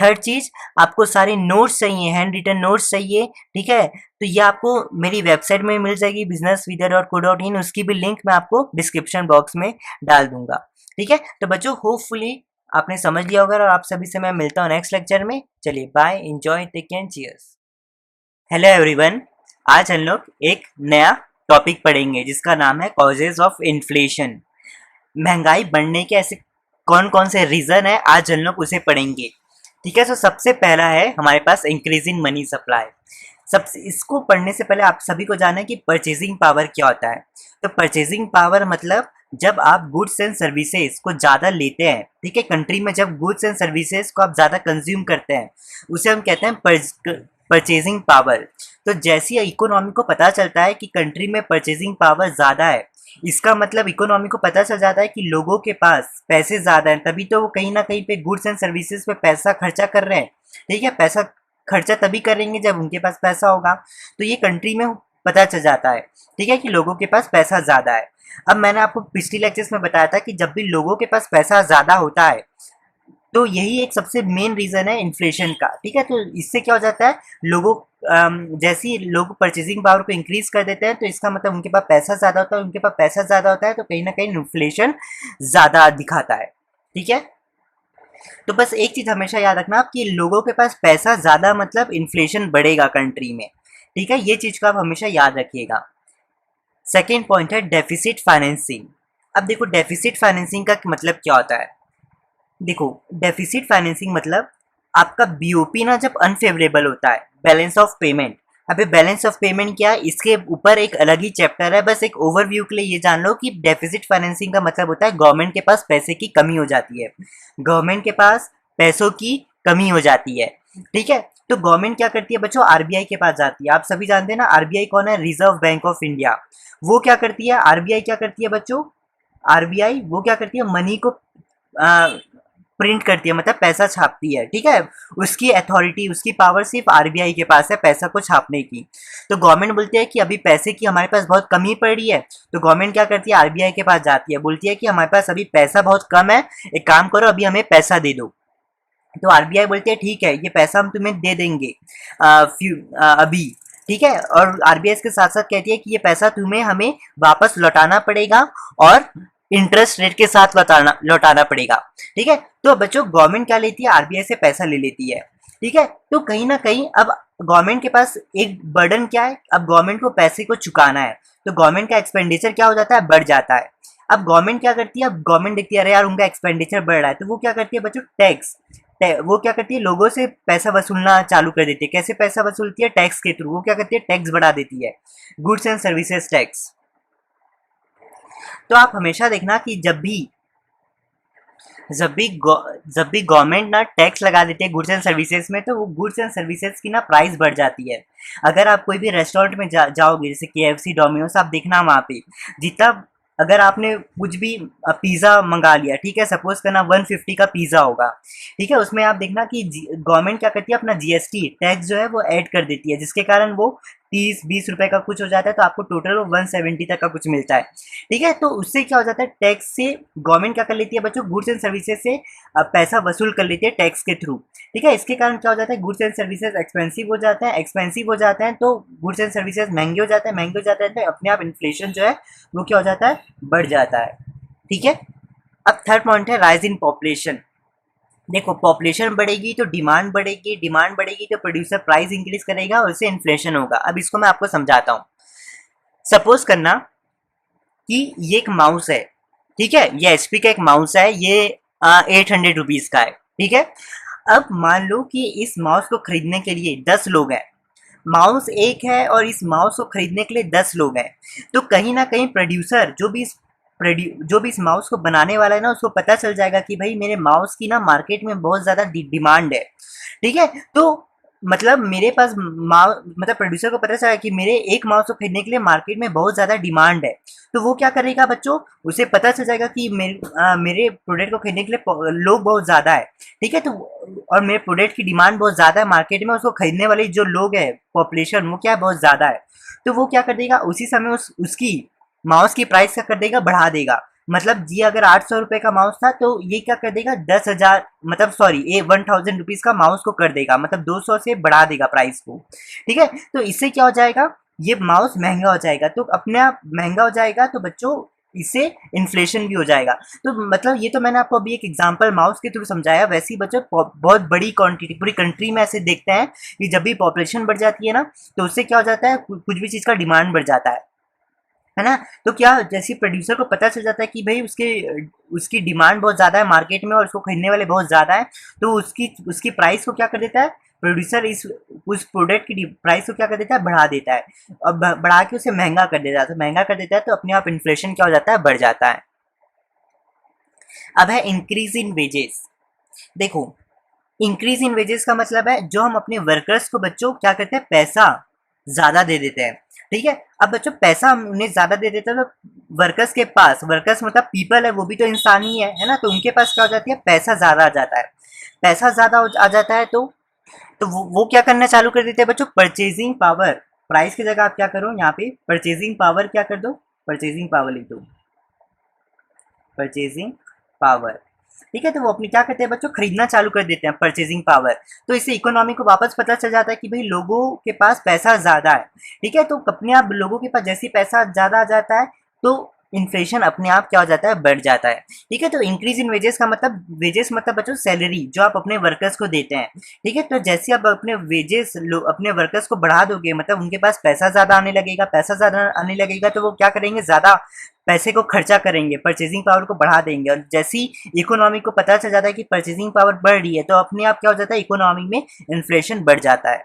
थर्ड चीज, आपको सारे नोट्स चाहिए, हैंड रिटन नोट्स चाहिए, ठीक है, तो ये आपको मेरी वेबसाइट में मिल जाएगी businessvidya.co.in, उसकी भी लिंक मैं आपको डिस्क्रिप्शन बॉक्स में डाल दूंगा। ठीक है, तो बच्चों होपफुली आपने समझ लिया होगा, और आप सभी से मैं मिलता हूँ नेक्स्ट लेक्चर में। चलिए bye, enjoy, take care, cheers. Hello everyone, आज हम लोग एक नया टॉपिक पढ़ेंगे जिसका नाम है कॉजेज ऑफ इन्फ्लेशन। महंगाई बढ़ने के ऐसे कौन कौन से रीज़न है, आज हम लोग उसे पढ़ेंगे। ठीक है, तो सबसे पहला है हमारे पास इंक्रीज इन मनी सप्लाई। सबसे इसको पढ़ने से पहले आप सभी को जानना है कि परचेजिंग पावर क्या होता है। तो परचेजिंग पावर मतलब जब आप गुड्स एंड सर्विसेज को ज़्यादा लेते हैं, ठीक है, कंट्री में जब गुड्स एंड सर्विसेज को आप ज़्यादा कंज्यूम करते हैं, उसे हम कहते हैं परचेजिंग पावर। तो जैसी इकोनॉमी को पता चलता है कि कंट्री में परचेजिंग पावर ज़्यादा है, इसका मतलब इकोनॉमी को पता चल जाता है कि लोगों के पास पैसे ज़्यादा हैं, तभी तो वो कहीं ना कहीं पे गुड्स एंड सर्विसेज पे पैसा खर्चा कर रहे हैं। ठीक है, पैसा खर्चा तभी करेंगे जब उनके पास पैसा होगा, तो ये कंट्री में पता चल जाता है। ठीक है, कि लोगों के पास पैसा ज़्यादा है। अब मैंने आपको पिछली लेक्चर्स में बताया था कि जब भी लोगों के पास पैसा ज़्यादा होता है तो यही एक सबसे मेन रीज़न है इन्फ्लेशन का। ठीक है, तो इससे क्या हो जाता है, लोगों जैसे ही लोग परचेजिंग पावर को इंक्रीज कर देते हैं तो इसका मतलब उनके पास पैसा ज़्यादा होता है, उनके पास पैसा ज़्यादा होता है तो कहीं ना कहीं इन्फ्लेशन ज़्यादा दिखाता है। ठीक है, तो बस एक चीज़ हमेशा याद रखना आप कि लोगों के पास पैसा ज़्यादा मतलब इन्फ्लेशन बढ़ेगा कंट्री में। ठीक है, ये चीज़ को आप हमेशा याद रखिएगा। सेकेंड पॉइंट है डेफिसिट फाइनेंसिंग। अब देखो डेफिसिट फाइनेंसिंग का मतलब क्या होता है। देखो डेफिसिट फाइनेंसिंग मतलब आपका बीओपी ना जब अनफेवरेबल होता है, बैलेंस ऑफ पेमेंट। अभी बैलेंस ऑफ पेमेंट क्या है, इसके ऊपर एक अलग ही चैप्टर है, बस एक ओवरव्यू के लिए ये जान लो कि डेफिसिट फाइनेंसिंग का मतलब होता है गवर्नमेंट के पास पैसे की कमी हो जाती है, गवर्नमेंट के पास पैसों की कमी हो जाती है। ठीक है, तो गवर्नमेंट क्या करती है बच्चों, आरबीआई के पास जाती है। आप सभी जानते हैं ना आरबीआई कौन है, रिजर्व बैंक ऑफ इंडिया। वो क्या करती है, आरबीआई क्या करती है बच्चों, आरबीआई वो क्या करती है, मनी को प्रिंट करती है, मतलब पैसा छापती है। ठीक है, उसकी अथॉरिटी, उसकी पावर सिर्फ आरबीआई के पास है पैसा को छापने की। तो गवर्नमेंट बोलती है कि अभी पैसे की हमारे पास बहुत कमी पड़ रही है, तो गवर्नमेंट क्या करती है, आरबीआई के पास जाती है, बोलती है कि हमारे पास अभी पैसा बहुत कम है, एक काम करो अभी हमें पैसा दे दो। तो आरबीआई बोलती है ठीक है, ये पैसा हम तुम्हें दे देंगे अभी। ठीक है, और आरबीआई के साथ साथ कहती है कि ये पैसा तुम्हें हमें वापस लौटाना पड़ेगा, और इंटरेस्ट रेट के साथ लौटाना पड़ेगा। ठीक है, तो बच्चों गवर्नमेंट क्या लेती है, आरबीआई से पैसा ले लेती है। ठीक है, तो कहीं ना कहीं अब गवर्नमेंट के पास एक बर्डन क्या है, अब गवर्नमेंट को पैसे को चुकाना है, तो गवर्नमेंट का एक्सपेंडिचर क्या हो जाता है, बढ़ जाता है। अब गवर्नमेंट क्या करती है, अब गवर्नमेंट देखती है अरे यार उनका एक्सपेंडिचर बढ़ रहा है, तो वो क्या करती है बच्चों, टैक्स, वो क्या करती है, लोगों से पैसा वसूलना चालू कर देती है। कैसे पैसा वसूलती है, टैक्स के थ्रू। वो क्या करती है, टैक्स बढ़ा देती है, गुड्स एंड सर्विसेज टैक्स। तो आप हमेशा देखना कि जब भी गवर्नमेंट ना टैक्स लगा देती है गुड्स एंड सर्विसेज में, तो वो गुड्स एंड सर्विसेज की ना प्राइस बढ़ जाती है। अगर आप कोई भी रेस्टोरेंट में जाओगे, जैसे केएफसी, डोमिनोज, आप देखना वहाँ पे जितना, अगर आपने कुछ भी पिज़्ज़ा मंगा लिया, ठीक है, सपोज करना 150 का पिज़्ज़ा होगा, ठीक है, उसमें आप देखना कि गवर्नमेंट क्या करती है, अपना जीएसटी टैक्स जो है वो ऐड कर देती है, जिसके कारण वो 30-20 रुपए का कुछ हो जाता है, तो आपको टोटल वो 170 तक का कुछ मिलता है। ठीक है, तो उससे क्या हो जाता है, टैक्स से गवर्नमेंट क्या कर लेती है बच्चों, गुड्स एंड सर्विसेज से पैसा वसूल कर लेती है टैक्स के थ्रू। ठीक है, इसके कारण क्या हो जाता है, गुड्स एंड सर्विसेज एक्सपेंसिव हो जाते हैं, एक्सपेंसिव हो जाते हैं तो गुड्स एंड सर्विसेज महंगे हो जाते हैं, महंगे हो जाते हैं तो अपने आप इन्फ्लेशन जो है वो क्या हो जाता है, बढ़ जाता है। ठीक है, अब थर्ड पॉइंट है राइज इन पॉपुलेशन। देखो पॉपुलेशन बढ़ेगी तो डिमांड बढ़ेगी, डिमांड बढ़ेगी तो प्रोड्यूसर प्राइस इंक्रीज करेगा और उससे इन्फ्लेशन होगा। अब इसको मैं आपको समझाता हूँ। सपोज करना कि ये एक माउस है, ठीक है, ये एचपी का एक माउस है, ये 800 रुपीज का है। ठीक है, अब मान लो कि इस माउस को खरीदने के लिए 10 लोग हैं, माउस एक है और इस माउस को खरीदने के लिए 10 लोग हैं, तो कहीं ना कहीं प्रोड्यूसर जो भी इस माउस को बनाने वाला है ना, उसको पता चल जाएगा कि भाई मेरे माउस की ना मार्केट में बहुत ज़्यादा डिमांड है। ठीक है, तो मतलब मेरे पास मतलब प्रोड्यूसर को पता चला कि मेरे एक माउस को खरीदने के लिए मार्केट में बहुत ज़्यादा डिमांड है, तो वो क्या करेगा बच्चों, उसे पता चल जाएगा कि मेरे प्रोडक्ट को खरीदने के लिए लोग बहुत ज़्यादा है। ठीक है, तो और मेरे प्रोडक्ट की डिमांड बहुत ज़्यादा है मार्केट में, उसको खरीदने वाले जो लोग हैं, पॉपुलेशन वो क्या है, बहुत ज़्यादा है। तो वो क्या कर देगा, उसी समय उसकी माउस की प्राइस क्या कर देगा, बढ़ा देगा। मतलब ये अगर 800 रुपये का माउस था, तो ये क्या कर देगा, 10,000 मतलब सॉरी ये 1000 रुपीज़ का माउस को कर देगा, मतलब 200 से बढ़ा देगा प्राइस को। ठीक है, तो इससे क्या हो जाएगा, ये माउस महंगा हो जाएगा, तो अपने आप महंगा हो जाएगा, तो बच्चों इससे इन्फ्लेशन भी हो जाएगा। तो मतलब ये तो मैंने आपको अभी एक एग्जांपल माउस के थ्रू समझाया, वैसे ही बच्चों बहुत बड़ी क्वांटिटी पूरी कंट्री में ऐसे देखते हैं कि जब भी पॉपुलेशन बढ़ जाती है ना, तो उससे क्या हो जाता है, कुछ भी चीज़ का डिमांड बढ़ जाता है ना। तो क्या जैसे प्रोड्यूसर को पता चल जाता है कि भाई उसकी डिमांड बहुत ज़्यादा है मार्केट में और उसको खरीदने वाले बहुत ज़्यादा है, तो उसकी प्राइस को क्या कर देता है, प्रोड्यूसर उस प्रोडक्ट की प्राइस को क्या कर देता है, बढ़ा देता है, और बढ़ा के उसे महंगा कर देता है। तो महंगा कर देता है, तो अपने आप इन्फ्लेशन क्या हो जाता है, बढ़ जाता है। अब है इंक्रीज इन वेजेस। देखो, इंक्रीज इन वेजेस का मतलब है जो हम अपने वर्कर्स को बच्चों क्या करते हैं, पैसा ज्यादा दे देते हैं। ठीक है, अब बच्चों पैसा हम उन्हें ज्यादा दे देते हैं, तो वर्कर्स के पास, वर्कर्स मतलब पीपल है, वो भी तो इंसान ही है ना, तो उनके पास क्या हो जाती है, पैसा ज्यादा आ जाता है। पैसा ज्यादा आ जाता है, तो वो क्या करना चालू कर देते हैं बच्चों, परचेजिंग पावर। प्राइस की जगह आप क्या करो, यहाँ पे परचेजिंग पावर क्या कर दो, परचेजिंग पावर लिख दो, परचेजिंग पावर। ठीक है, तो वो अपनी क्या करते हैं बच्चों, खरीदना चालू कर देते हैं, परचेजिंग पावर। तो इससे इकोनॉमी को वापस पता चल जाता है कि भाई लोगों के पास पैसा ज्यादा है। ठीक है, तो अपने आप लोगों के पास जैसे पैसा ज्यादा आ जाता है, तो इन्फ्लेशन अपने आप क्या हो जाता है, बढ़ जाता है। ठीक है, तो इंक्रीज इन वेजेस का मतलब, वेजेस मतलब बच्चों सैलरी जो आप अपने वर्कर्स को देते हैं। ठीक है, तो जैसे आप अपने वेजेस अपने वर्कर्स को बढ़ा दोगे, मतलब उनके पास पैसा ज्यादा आने लगेगा, पैसा ज्यादा आने लगेगा, तो वो क्या करेंगे, ज्यादा पैसे को खर्चा करेंगे, परचेजिंग पावर को बढ़ा देंगे। और जैसी इकोनॉमी को पता चल जाता है कि परचेजिंग पावर बढ़ रही है, तो अपने आप क्या हो जाता है, इकोनॉमी में इन्फ्लेशन बढ़ जाता है।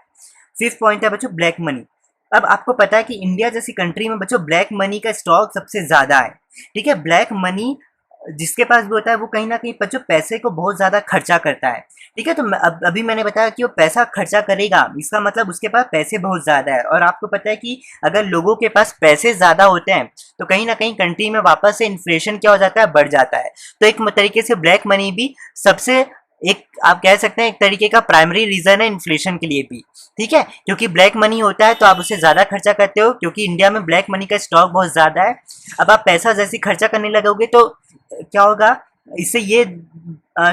फिफ्थ पॉइंट है बच्चों, ब्लैक मनी। अब आपको पता है कि इंडिया जैसी कंट्री में बच्चों ब्लैक मनी का स्टॉक सबसे ज्यादा है। ठीक है, ब्लैक मनी जिसके पास भी होता है, वो कहीं ना कहीं बच्चों पैसे को बहुत ज्यादा खर्चा करता है। ठीक है, तो अभी मैंने बताया कि वो पैसा खर्चा करेगा, इसका मतलब उसके पास पैसे बहुत ज्यादा है। और आपको पता है कि अगर लोगों के पास पैसे ज्यादा होते हैं, तो कहीं ना कहीं कंट्री में वापस से इन्फ्लेशन क्या हो जाता है, बढ़ जाता है। तो एक तरीके से ब्लैक मनी भी सबसे, एक आप कह सकते हैं एक तरीके का प्राइमरी रीजन है इन्फ्लेशन के लिए भी। ठीक है, क्योंकि ब्लैक मनी होता है तो आप उससे ज्यादा खर्चा करते हो, क्योंकि इंडिया में ब्लैक मनी का स्टॉक बहुत ज्यादा है। अब आप पैसा जैसे खर्चा करने लगोगे, तो क्या होगा, इससे ये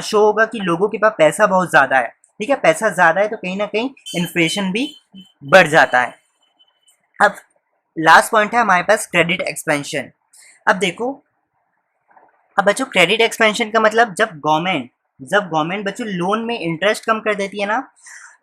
शो होगा कि लोगों के पास पैसा बहुत ज्यादा है। ठीक है, पैसा ज्यादा है, तो कहीं ना कहीं इन्फ्लेशन भी बढ़ जाता है। अब लास्ट पॉइंट है हमारे पास, क्रेडिट एक्सपेंशन। अब देखो, अब बच्चों क्रेडिट एक्सपेंशन का मतलब, जब गवर्नमेंट बच्चों लोन में इंटरेस्ट कम कर देती है ना,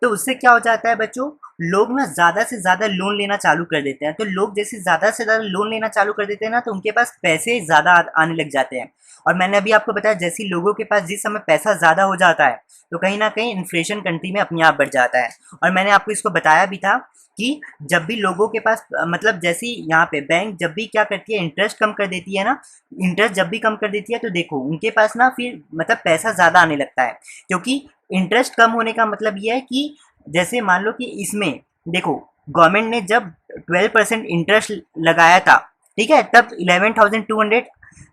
तो उससे क्या हो जाता है बच्चों, लोग ना ज़्यादा से ज़्यादा लोन लेना चालू कर देते हैं। तो लोग जैसे ज़्यादा से ज़्यादा लोन लेना चालू कर देते हैं ना, तो उनके पास पैसे ज़्यादा आने लग जाते हैं। और मैंने अभी आपको बताया, जैसे लोगों के पास जिस समय पैसा ज़्यादा हो जाता है, तो कहीं ना कहीं इन्फ्लेशन कंट्री में अपने आप बढ़ जाता है। और मैंने आपको इसको बताया भी था कि जब भी लोगों के पास मतलब जैसे यहाँ पे बैंक जब भी क्या करती है, इंटरेस्ट कम कर देती है ना, इंटरेस्ट जब भी कम कर देती है, तो देखो उनके पास ना फिर मतलब पैसा ज़्यादा आने लगता है। क्योंकि इंटरेस्ट कम होने का मतलब ये है कि जैसे मान लो कि इसमें देखो, गवर्नमेंट ने जब 12% इंटरेस्ट लगाया था, ठीक है, तब 11,200,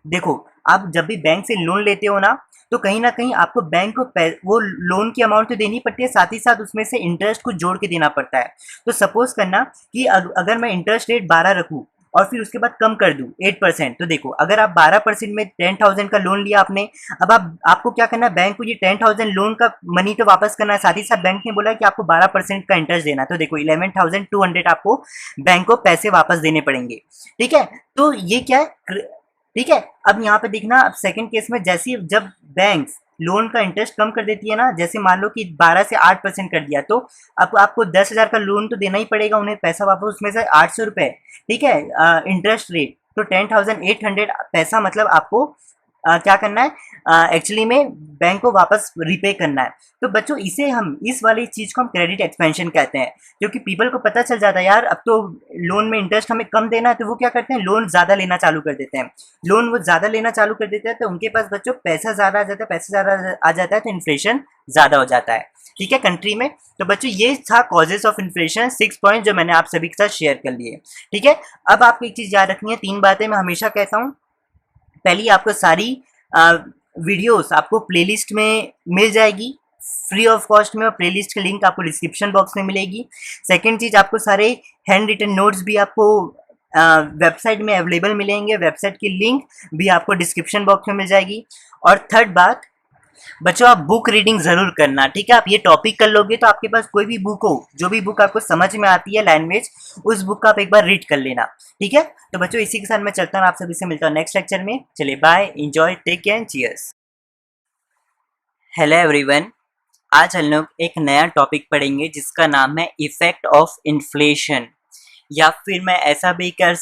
देखो आप जब भी बैंक से लोन लेते हो ना, तो कहीं ना कहीं आपको बैंक को वो लोन की अमाउंट तो देनी पड़ती है, साथ ही साथ उसमें से इंटरेस्ट को जोड़ के देना पड़ता है। तो सपोज करना कि अगर मैं इंटरेस्ट रेट 12 रखूँ और फिर उसके बाद कम कर दूं 8%, तो देखो अगर आप 12% में 10,000 का लोन लिया आपने, अब आपको क्या करना है, बैंक को ये 10,000 लोन का मनी तो वापस करना है, साथ ही साथ बैंक ने बोला कि आपको 12% का इंटरेस्ट देना है, तो देखो 11,200 आपको बैंक को पैसे वापस देने पड़ेंगे। ठीक है, तो ये क्या है, ठीक है। अब यहाँ पे देखना, अब सेकंड केस में जैसे जब बैंक लोन का इंटरेस्ट कम कर देती है ना, जैसे मान लो कि 12 से 8% कर दिया, तो अब आपको 10,000 का लोन तो देना ही पड़ेगा उन्हें पैसा वापस, उसमें से 800 रुपये, ठीक है, इंटरेस्ट रेट, तो 10,800 पैसा मतलब आपको क्या करना है, एक्चुअली में बैंक को वापस रिपे करना है। तो बच्चों इसे हम इस वाली चीज़ को हम क्रेडिट एक्सपेंशन कहते हैं, क्योंकि पीपल को पता चल जाता है यार अब तो लोन में इंटरेस्ट हमें कम देना है, तो वो क्या करते हैं लोन ज़्यादा लेना चालू कर देते हैं। लोन वो ज़्यादा लेना चालू कर देते हैं तो उनके पास बच्चों पैसा ज़्यादा आ जाता है, पैसा ज़्यादा आ जाता है तो इन्फ्लेशन ज़्यादा हो जाता है, ठीक है, कंट्री में। तो बच्चों ये था कॉजेज ऑफ इन्फ्लेशन, 6 पॉइंट जो मैंने आप सभी के साथ शेयर कर लिए, ठीक है। अब आपको एक चीज़ याद रखनी है, 3 बातें मैं हमेशा कहता हूँ। पहली, आपको सारी वीडियोस आपको प्लेलिस्ट में मिल जाएगी फ्री ऑफ कॉस्ट में, और प्लेलिस्ट की लिंक आपको डिस्क्रिप्शन बॉक्स में मिलेगी। सेकंड चीज़, आपको सारे हैंड रिटन नोट्स भी आपको वेबसाइट में अवेलेबल मिलेंगे, वेबसाइट की लिंक भी आपको डिस्क्रिप्शन बॉक्स में मिल जाएगी। और थर्ड बात, बच्चों आप बुक रीडिंग जरूर करना, ठीक है। आप ये टॉपिक कर लोगे तो आपके पास कोई भी बुक हो, जो भी बुक आपको समझ में आती है लैंग्वेज, उस बुक का आप एक बार रीड कर लेना, ठीक है। तो बच्चों इसी के साथ मैं चलता हूँ, आप सभी से मिलता हूँ नेक्स्ट लेक्चर में। चलिए bye, enjoy, take care and cheers. Hello everyone, आज हम लोग एक नया टॉपिक पढ़ेंगे जिसका नाम है इफेक्ट ऑफ इन्फ्लेशन, या फिर मैं ऐसा भी कह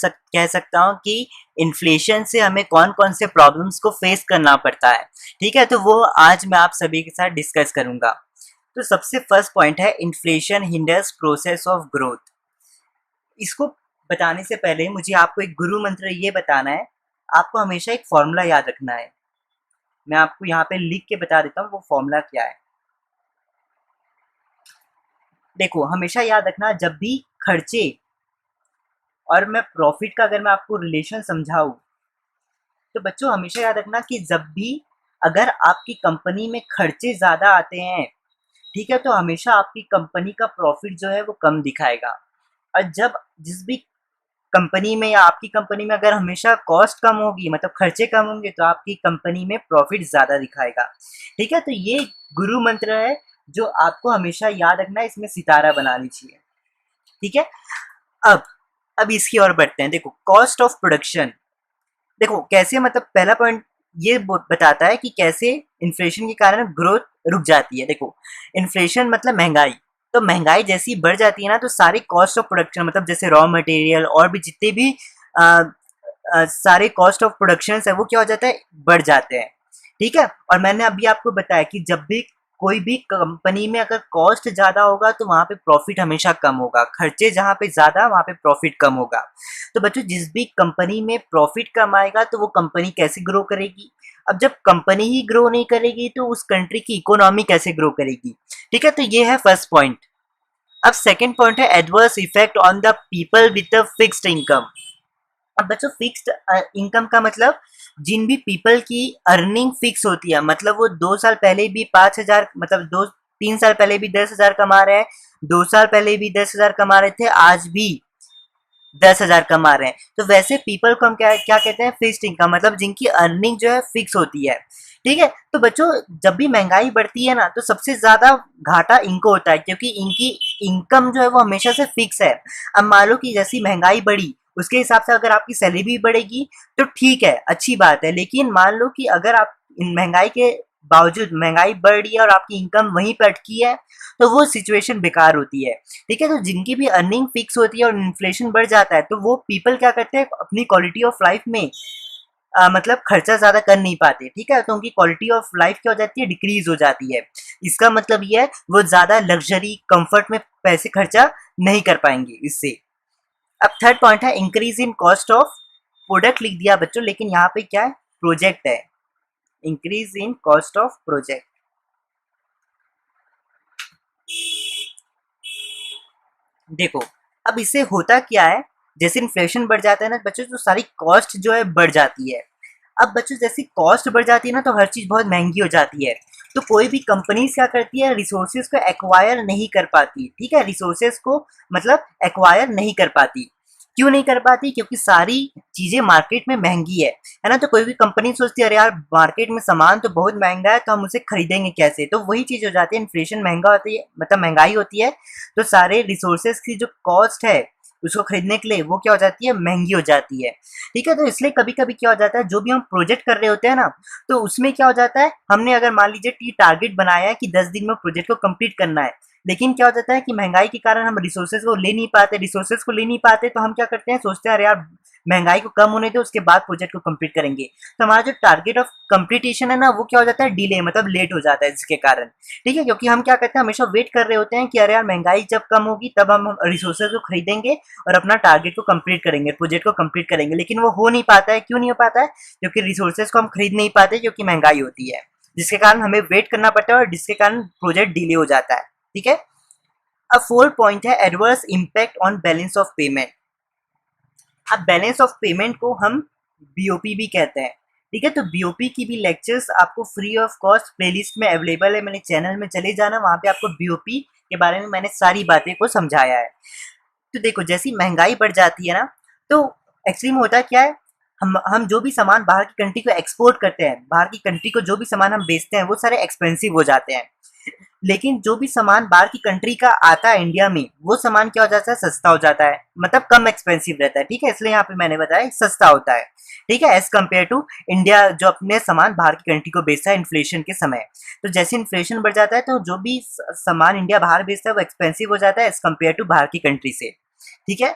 सकता हूँ कि इन्फ्लेशन से हमें कौन कौन से प्रॉब्लम्स को फेस करना पड़ता है, ठीक है। तो वो आज मैं आप सभी के साथ डिस्कस करूँगा। तो सबसे फर्स्ट पॉइंट है inflation hinders process of growth. इसको बताने से पहले मुझे आपको एक गुरु मंत्र ये बताना है। आपको हमेशा एक फॉर्मूला याद रखना है, मैं आपको यहाँ पे लिख के बता देता हूँ वो फॉर्मूला क्या है। देखो हमेशा याद रखना, जब भी खर्चे और मैं प्रॉफिट का अगर मैं आपको रिलेशन समझाऊं, तो बच्चों हमेशा याद रखना कि जब भी अगर आपकी कंपनी में खर्चे ज़्यादा आते हैं, ठीक है, तो हमेशा आपकी कंपनी का प्रॉफिट जो है वो कम दिखाएगा। और जब जिस भी कंपनी में या आपकी कंपनी में अगर हमेशा कॉस्ट कम होगी, मतलब खर्चे कम होंगे, तो आपकी कंपनी में प्रॉफिट ज़्यादा दिखाएगा, ठीक है। तो ये गुरु मंत्र है जो आपको हमेशा याद रखना है, इसमें सितारा बना लीजिए, ठीक है। अब अब इसकी ओर बढ़ते हैं। देखो कॉस्ट ऑफ प्रोडक्शन, देखो कैसे, मतलब पहला पॉइंट ये बताता है कि कैसे इन्फ्लेशन के कारण ग्रोथ रुक जाती है। देखो इन्फ्लेशन मतलब महंगाई, तो महंगाई जैसी बढ़ जाती है ना, तो सारे कॉस्ट ऑफ प्रोडक्शन, मतलब जैसे रॉ मटेरियल और भी जितने भी आ, सारे कॉस्ट ऑफ प्रोडक्शन है वो क्या हो जाता है, बढ़ जाते हैं, ठीक है। और मैंने अभी आपको बताया कि जब भी कोई भी कंपनी में अगर कॉस्ट ज़्यादा होगा तो वहाँ पे प्रॉफिट हमेशा कम होगा, खर्चे जहाँ पे ज़्यादा वहाँ पे प्रॉफिट कम होगा। तो बच्चों जिस भी कंपनी में प्रॉफिट कम आएगा तो वो कंपनी कैसे ग्रो करेगी। अब जब कंपनी ही ग्रो नहीं करेगी तो उस कंट्री की इकोनॉमी कैसे ग्रो करेगी, ठीक है। तो ये है फर्स्ट पॉइंट। अब सेकंड पॉइंट है adverse effect on the people with the fixed income. अब बच्चों फिक्स्ड इनकम का मतलब जिन भी पीपल की अर्निंग फिक्स होती है, मतलब वो 2 साल पहले भी 5,000, मतलब 2-3 साल पहले भी 10,000 कमा रहे हैं, 2 साल पहले भी 10,000 कमा रहे थे, आज भी 10,000 कमा रहे हैं, तो वैसे पीपल को हम क्या क्या कहते हैं, फिक्स्ड इनकम, मतलब जिनकी अर्निंग जो है फिक्स होती है, ठीक है। तो बच्चों जब भी महंगाई बढ़ती है ना, तो सबसे ज्यादा घाटा इनको होता है, क्योंकि इनकी इनकम जो है वो हमेशा से फिक्स है। अब मान लो कि जैसी महंगाई बढ़ी उसके हिसाब से अगर आपकी सैलरी भी बढ़ेगी तो ठीक है, अच्छी बात है, लेकिन मान लो कि अगर आप इन महंगाई के बावजूद महंगाई बढ़ रही है और आपकी इनकम वहीं पे अटकी है, तो वो सिचुएशन बेकार होती है, ठीक है। तो जिनकी भी अर्निंग फिक्स होती है और इन्फ्लेशन बढ़ जाता है, तो वो पीपल क्या करते हैं, अपनी क्वालिटी ऑफ लाइफ में मतलब खर्चा ज़्यादा कर नहीं पाते, ठीक है। तो उनकी क्वालिटी ऑफ लाइफ क्या हो जाती है, डिक्रीज हो जाती है। इसका मतलब ये है वो ज़्यादा लग्जरी कंफर्ट में पैसे खर्चा नहीं कर पाएंगे इससे। अब थर्ड पॉइंट है increase in cost of product, लिख दिया बच्चों, लेकिन यहाँ पे क्या है, प्रोजेक्ट है, increase in cost of project. देखो अब इससे होता क्या है, जैसे इन्फ्लेशन बढ़ जाता है ना बच्चों, तो सारी कॉस्ट जो है बढ़ जाती है। अब बच्चों जैसी कॉस्ट बढ़ जाती है ना, तो हर चीज़ बहुत महंगी हो जाती है। तो कोई भी कंपनी क्या करती है, रिसोर्सेज को एक्वायर नहीं कर पाती, ठीक है, रिसोर्सेज को मतलब एक्वायर नहीं कर पाती। क्यों नहीं कर पाती, क्योंकि सारी चीज़ें मार्केट में महंगी है ना। तो कोई भी कंपनी सोचती है अरे यार मार्केट में सामान तो बहुत महंगा है, तो हम उसे खरीदेंगे कैसे। तो वही चीज़ हो जाती है, इन्फ्लेशन महंगा होती है, मतलब महंगाई होती है, तो सारे रिसोर्सेज की जो कॉस्ट है उसको खरीदने के लिए वो क्या हो जाती है, महंगी हो जाती है, ठीक है। तो इसलिए कभी कभी क्या हो जाता है, जो भी हम प्रोजेक्ट कर रहे होते हैं ना, तो उसमें क्या हो जाता है, हमने अगर मान लीजिए टारगेट बनाया है कि 10 दिन में प्रोजेक्ट को कंप्लीट करना है, लेकिन क्या हो जाता है कि महंगाई के कारण हम रिसोर्सेज को ले नहीं पाते, तो हम क्या करते हैं, सोचते हैं अरे यार महंगाई को कम होने दो, उसके बाद प्रोजेक्ट को कंप्लीट करेंगे। तो हमारा जो टारगेट ऑफ कंप्लीटेशन है ना, वो क्या हो जाता है, डिले, मतलब लेट हो जाता है जिसके कारण। ठीक है, क्योंकि हम क्या करते हैं, हमेशा वेट कर रहे होते हैं कि अरे यार महंगाई जब कम होगी तब हम रिसोर्सेज को खरीदेंगे और अपना टारगेट को कंप्लीट करेंगे, प्रोजेक्ट को कंप्लीट करेंगे। लेकिन वो हो नहीं पाता है। क्यों नहीं हो पाता है? क्योंकि रिसोर्सेज को हम खरीद नहीं पाते, क्योंकि महंगाई होती है, जिसके कारण हमें वेट करना पड़ता है और जिसके कारण प्रोजेक्ट डिले हो जाता है। ठीक है। अब फोर्थ पॉइंट है adverse impact on balance of payment. अब बैलेंस ऑफ पेमेंट को हम बीओपी भी कहते हैं। ठीक है, तो बीओपी की भी लेक्चर्स आपको फ्री ऑफ कॉस्ट प्लेलिस्ट में अवेलेबल है, मेरे चैनल में चले जाना, वहाँ पे आपको बीओपी के बारे में मैंने सारी बातें को समझाया है। तो देखो जैसी महंगाई बढ़ जाती है ना, तो एक्चुअली में होता क्या है, हम जो भी सामान बाहर की कंट्री को एक्सपोर्ट करते हैं, बाहर की कंट्री को जो भी सामान हम बेचते हैं वो सारे एक्सपेंसिव हो जाते हैं। लेकिन जो भी सामान बाहर की कंट्री का आता है इंडिया में, वो सामान क्या हो जाता है, सस्ता हो जाता है, मतलब कम एक्सपेंसिव रहता है। ठीक है, इसलिए यहाँ पे मैंने बताया सस्ता होता है। ठीक है, एज कम्पेयर टू इंडिया जो अपने सामान बाहर की कंट्री को बेचता है इन्फ्लेशन के समय। तो जैसे इन्फ्लेशन बढ़ जाता है तो जो भी सामान इंडिया बाहर बेचता है वो एक्सपेंसिव हो जाता है एज कम्पेयर टू बाहर की कंट्री से। ठीक है,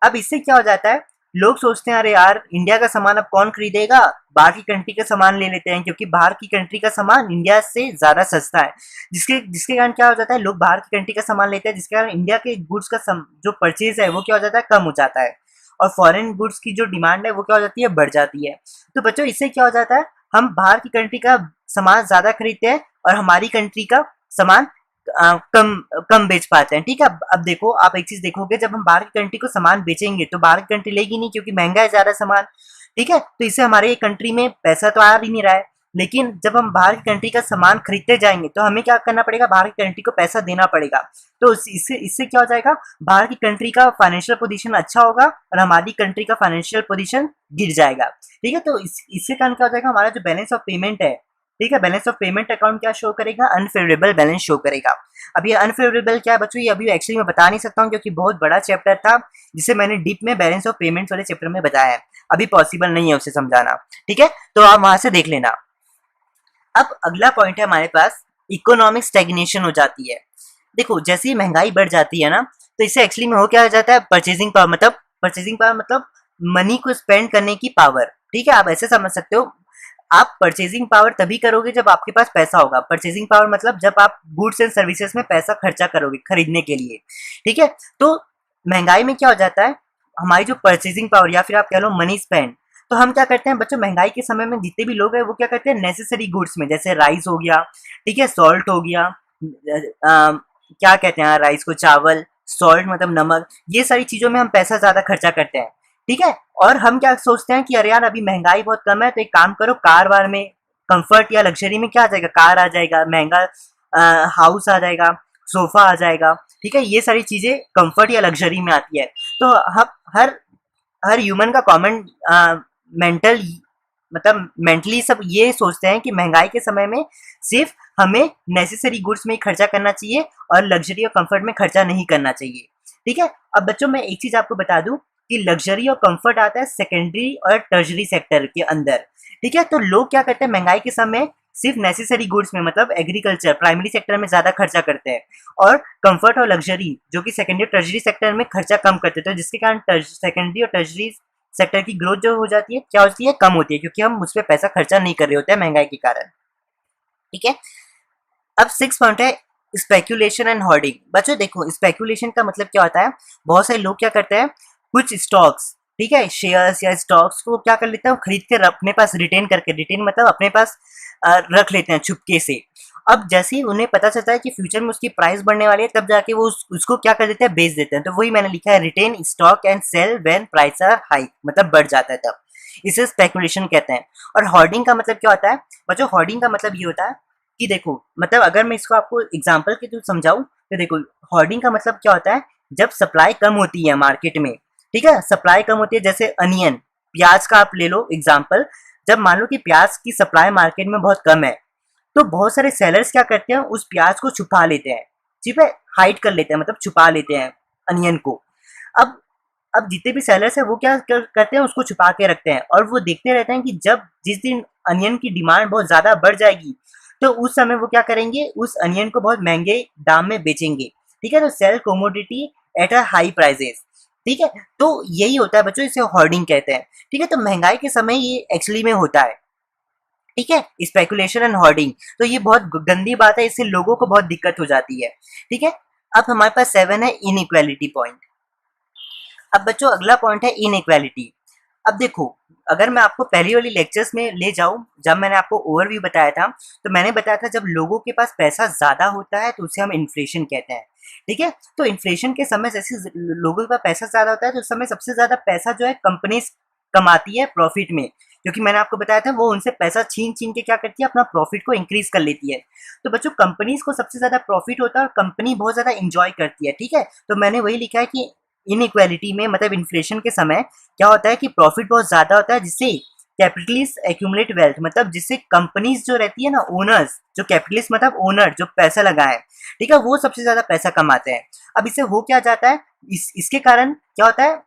अब इससे क्या हो जाता है, लोग सोचते हैं अरे यार इंडिया का सामान अब कौन खरीदेगा, बाहर की कंट्री का सामान ले लेते हैं, क्योंकि बाहर की कंट्री का सामान इंडिया से ज्यादा सस्ता है। जिसके जिसके कारण क्या हो जाता है, लोग बाहर की कंट्री का सामान लेते हैं, जिसके कारण इंडिया के गुड्स का जो परचेज है वो क्या हो जाता है, कम हो जाता है, और फॉरेन गुड्स की जो डिमांड है वो क्या हो जाती है, बढ़ जाती है। तो बच्चों इससे क्या हो जाता है, हम बाहर की कंट्री का सामान ज्यादा खरीदते हैं और हमारी कंट्री का सामान कम कम बेच पाते हैं। ठीक है, अब देखो आप एक चीज देखोगे, जब हम बाहर की कंट्री को सामान बेचेंगे तो बाहर की कंट्री लेगी नहीं, क्योंकि महंगा है ज्यादा सामान। ठीक है, तो इससे हमारे कंट्री में पैसा तो आ भी नहीं रहा है। लेकिन जब हम बाहर की कंट्री का सामान खरीदते जाएंगे तो हमें क्या करना पड़ेगा, बाहर की कंट्री को पैसा देना पड़ेगा। तो इससे इससे क्या हो जाएगा, बाहर की कंट्री का फाइनेंशियल पोजीशन अच्छा होगा और हमारी कंट्री का फाइनेंशियल पोजीशन गिर जाएगा। ठीक है, तो इससे कारण क्या हो जाएगा, हमारा जो बैलेंस ऑफ पेमेंट है, ठीक है, बैलेंस ऑफ पेमेंट अकाउंट क्या शो करेगा, अनफेवरेबल बैलेंस शो करेगा। अब ये अनफेवरेबल क्या है बच्चों, ये अभी एक्चुअली मैं बता नहीं सकता हूँ, क्योंकि बहुत बड़ा चैप्टर था जिसे मैंने डीप में बैलेंस ऑफ पेमेंट्स वाले चैप्टर में बताया है, अभी पॉसिबल नहीं है उसे समझाना। ठीक है, तो आप वहां से देख लेना। अब अगला पॉइंट है हमारे पास, इकोनॉमिक स्टैग्नेशन हो जाती है। देखो जैसे ही महंगाई बढ़ जाती है ना, तो इससे एक्चुअली में हो क्या जाता है, परचेजिंग पावर मतलब मनी को स्पेंड करने की पावर। ठीक है, आप ऐसे समझ सकते हो, आप परचेजिंग पावर तभी करोगे जब आपके पास पैसा होगा। परचेजिंग पावर मतलब जब आप गुड्स एंड सर्विसेज में पैसा खर्चा करोगे खरीदने के लिए। ठीक है, तो महंगाई में क्या हो जाता है, हमारी जो परचेजिंग पावर या फिर आप कह लो मनी स्पेंड, तो हम क्या करते हैं बच्चों, महंगाई के समय में जितने भी लोग हैं वो क्या करते हैं, नेसेसरी गुड्स में, जैसे राइस हो गया, ठीक है, सॉल्ट हो गया, क्या कहते हैं राइस को, चावल, सॉल्ट मतलब नमक, ये सारी चीजों में हम पैसा ज्यादा खर्चा करते हैं। ठीक है, और हम क्या सोचते हैं कि अरे यार अभी महंगाई बहुत कम है, तो एक काम करो, कार वार में कंफर्ट या लग्जरी में क्या आ जाएगा, कार आ जाएगा, महंगा हाउस आ जाएगा, सोफा आ जाएगा। ठीक है, ये सारी चीजें कंफर्ट या लग्जरी में आती है। तो हम हर हर ह्यूमन का कॉमन मेंटल मतलब मेंटली सब ये सोचते हैं कि महंगाई के समय में सिर्फ हमें नेसेसरी गुड्स में ही खर्चा करना चाहिए और लग्जरी और कंफर्ट में खर्चा नहीं करना चाहिए। ठीक है, अब बच्चों मैं एक चीज आपको बता दूं कि लग्जरी और कंफर्ट आता है सेकेंडरी और टर्शरी सेक्टर के अंदर। ठीक है, तो लोग क्या करते हैं महंगाई के समय सिर्फ नेसेसरी गुड्स में, मतलब एग्रीकल्चर प्राइमरी सेक्टर में ज्यादा खर्चा करते हैं, और कंफर्ट और लग्जरी जो कि सेकेंडरी और टर्शरी सेक्टर में खर्चा कम करते हैं। तो जिसके कारण सेकेंडरी और टर्शरी सेक्टर की ग्रोथ जो हो जाती है, क्या होती है, कम होती है, क्योंकि हम उस पर पैसा खर्चा नहीं कर रहे होते हैं महंगाई के कारण। ठीक है, अब 6 पॉइंट है स्पेकुलेशन एंड होर्डिंग। बच्चों देखो स्पेकुलेशन का मतलब क्या होता है, बहुत सारे लोग क्या करते हैं, कुछ स्टॉक्स, ठीक है, शेयर्स या स्टॉक्स को क्या कर लेते हैं, खरीद के अपने पास रिटेन करके, रिटेन मतलब अपने पास रख लेते हैं छुपके से। अब जैसे ही उन्हें पता चलता है कि फ्यूचर में उसकी प्राइस बढ़ने वाली है, तब जाके वो उसको क्या कर देते हैं, बेच देते हैं। तो वही मैंने लिखा है, retain stock and sell when price are high, मतलब बढ़ जाता है तब, इसे स्पेकुलेशन कहते हैं। और होर्डिंग का मतलब क्या होता है बच्चों, होर्डिंग का मतलब ये होता है कि देखो, मतलब अगर मैं इसको आपको एग्जांपल के थ्रू समझाऊं, तो देखो होर्डिंग का मतलब क्या होता है, जब सप्लाई कम होती है मार्केट में, ठीक है, सप्लाई कम होती है, जैसे अनियन, प्याज का आप ले लो एग्जांपल, जब मान लो कि प्याज की सप्लाई मार्केट में बहुत कम है, तो बहुत सारे सेलर्स क्या करते हैं, उस प्याज को छुपा लेते हैं, ठीक है, हाइड कर लेते हैं, मतलब छुपा लेते हैं अनियन को। अब अब जितने भी सेलर्स है वो क्या करते हैं, उसको छुपा के रखते हैं, और वो देखते रहते हैं कि जब जिस दिन अनियन की डिमांड बहुत ज्यादा बढ़ जाएगी, तो उस समय वो क्या करेंगे, उस अनियन को बहुत महंगे दाम में बेचेंगे, ठीक है, तो sell commodity at a high prices, ठीक है। तो यही होता है बच्चों, इसे होर्डिंग कहते हैं, ठीक है। तो महंगाई के समय ये एक्चुअली में होता है, ठीक है, स्पेकुलेशन एंड होर्डिंग। तो ये बहुत गंदी बात है, इससे लोगों को बहुत दिक्कत हो जाती है, ठीक है। अब हमारे पास 7 है इनइक्वालिटी पॉइंट। अब बच्चों अगला पॉइंट है इनइक्वालिटी। अब देखो, अगर मैं आपको पहली वाली लेक्चर्स में ले जाऊं, जब मैंने आपको ओवरव्यू बताया था, तो मैंने बताया था जब लोगों के पास पैसा ज्यादा होता है तो उसे हम इन्फ्लेशन कहते हैं, ठीक है। तो इन्फ्लेशन के समय जैसे लोगों के पास पैसा ज्यादा होता है तो उस समय सबसे ज्यादा पैसा जो है कंपनीज कमाती है प्रॉफिट में, क्योंकि मैंने आपको बताया था वो उनसे पैसा छीन छीन के क्या करती है, अपना प्रॉफिट को इंक्रीज कर लेती है। तो बच्चों कंपनीज को सबसे ज्यादा प्रॉफिट होता है और कंपनी बहुत ज्यादा इंजॉय करती है, ठीक है। तो मैंने वही लिखा है कि इनइक्वालिटी में मतलब इन्फ्लेशन के समय क्या होता है कि प्रॉफिट बहुत ज्यादा होता है, जिससे कैपिटलिस्ट एक्यूमुलेट वेल्थ, मतलब जिससे कंपनीज जो रहती है ना, ओनर्स, जो कैपिटलिस्ट मतलब ओनर जो पैसा लगाए, ठीक है, वो सबसे ज्यादा पैसा कमाते हैं। अब इससे हो क्या जाता है, इसके कारण क्या होता है,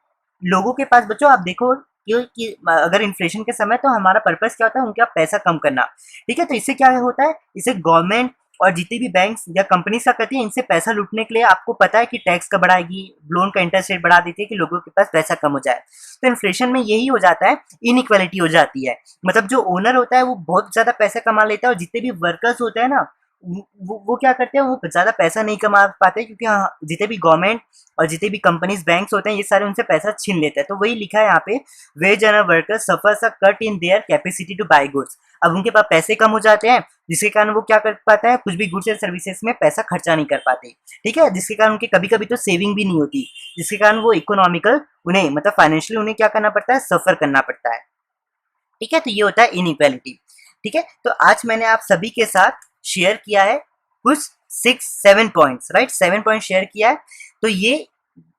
लोगों के पास बच्चों आप देखो कि अगर इन्फ्लेशन के समय तो हमारा पर्पस क्या होता है, उनका पैसा कम करना, ठीक है। तो इससे क्या होता है, इससे गवर्नमेंट और जितनी भी बैंक्स या कंपनीज क्या करती है, इनसे पैसा लूटने के लिए आपको पता है कि टैक्स का बढ़ाएगी, लोन का इंटरेस्ट रेट बढ़ा देती है कि लोगों के पास पैसा कम हो जाए। तो इन्फ्लेशन में यही हो जाता है, इनइक्वालिटी हो जाती है, मतलब जो ओनर होता है वो बहुत ज्यादा पैसा कमा लेता है और जितने भी वर्कर्स होते हैं ना, वो क्या करते हैं, वो ज्यादा पैसा नहीं कमा पाते, क्योंकि हाँ, जितने भी गवर्नमेंट और जितने भी कंपनीज बैंक्स होते हैं ये सारे उनसे पैसा छीन लेते हैं। तो वही लिखा है यहाँ पे, wage and workers suffers a cut in their capacity to buy goods. अब उनके पास पैसे कम हो जाते हैं, जिसके कारण वो क्या कर पाता है, कुछ भी गुड्स एंड सर्विसेज में पैसा खर्चा नहीं कर पाते, ठीक है, जिसके कारण उनके कभी कभी तो सेविंग भी नहीं होती, जिसके कारण वो इकोनॉमिकल उन्हें मतलब फाइनेंशियली उन्हें क्या करना पड़ता है, सफर करना पड़ता है, ठीक है। तो ये होता है इनइक्वालिटी, ठीक है। तो आज मैंने आप सभी के साथ शेयर किया है कुछ 6-7 पॉइंट्स, राइट, 7 पॉइंट शेयर किया है। तो ये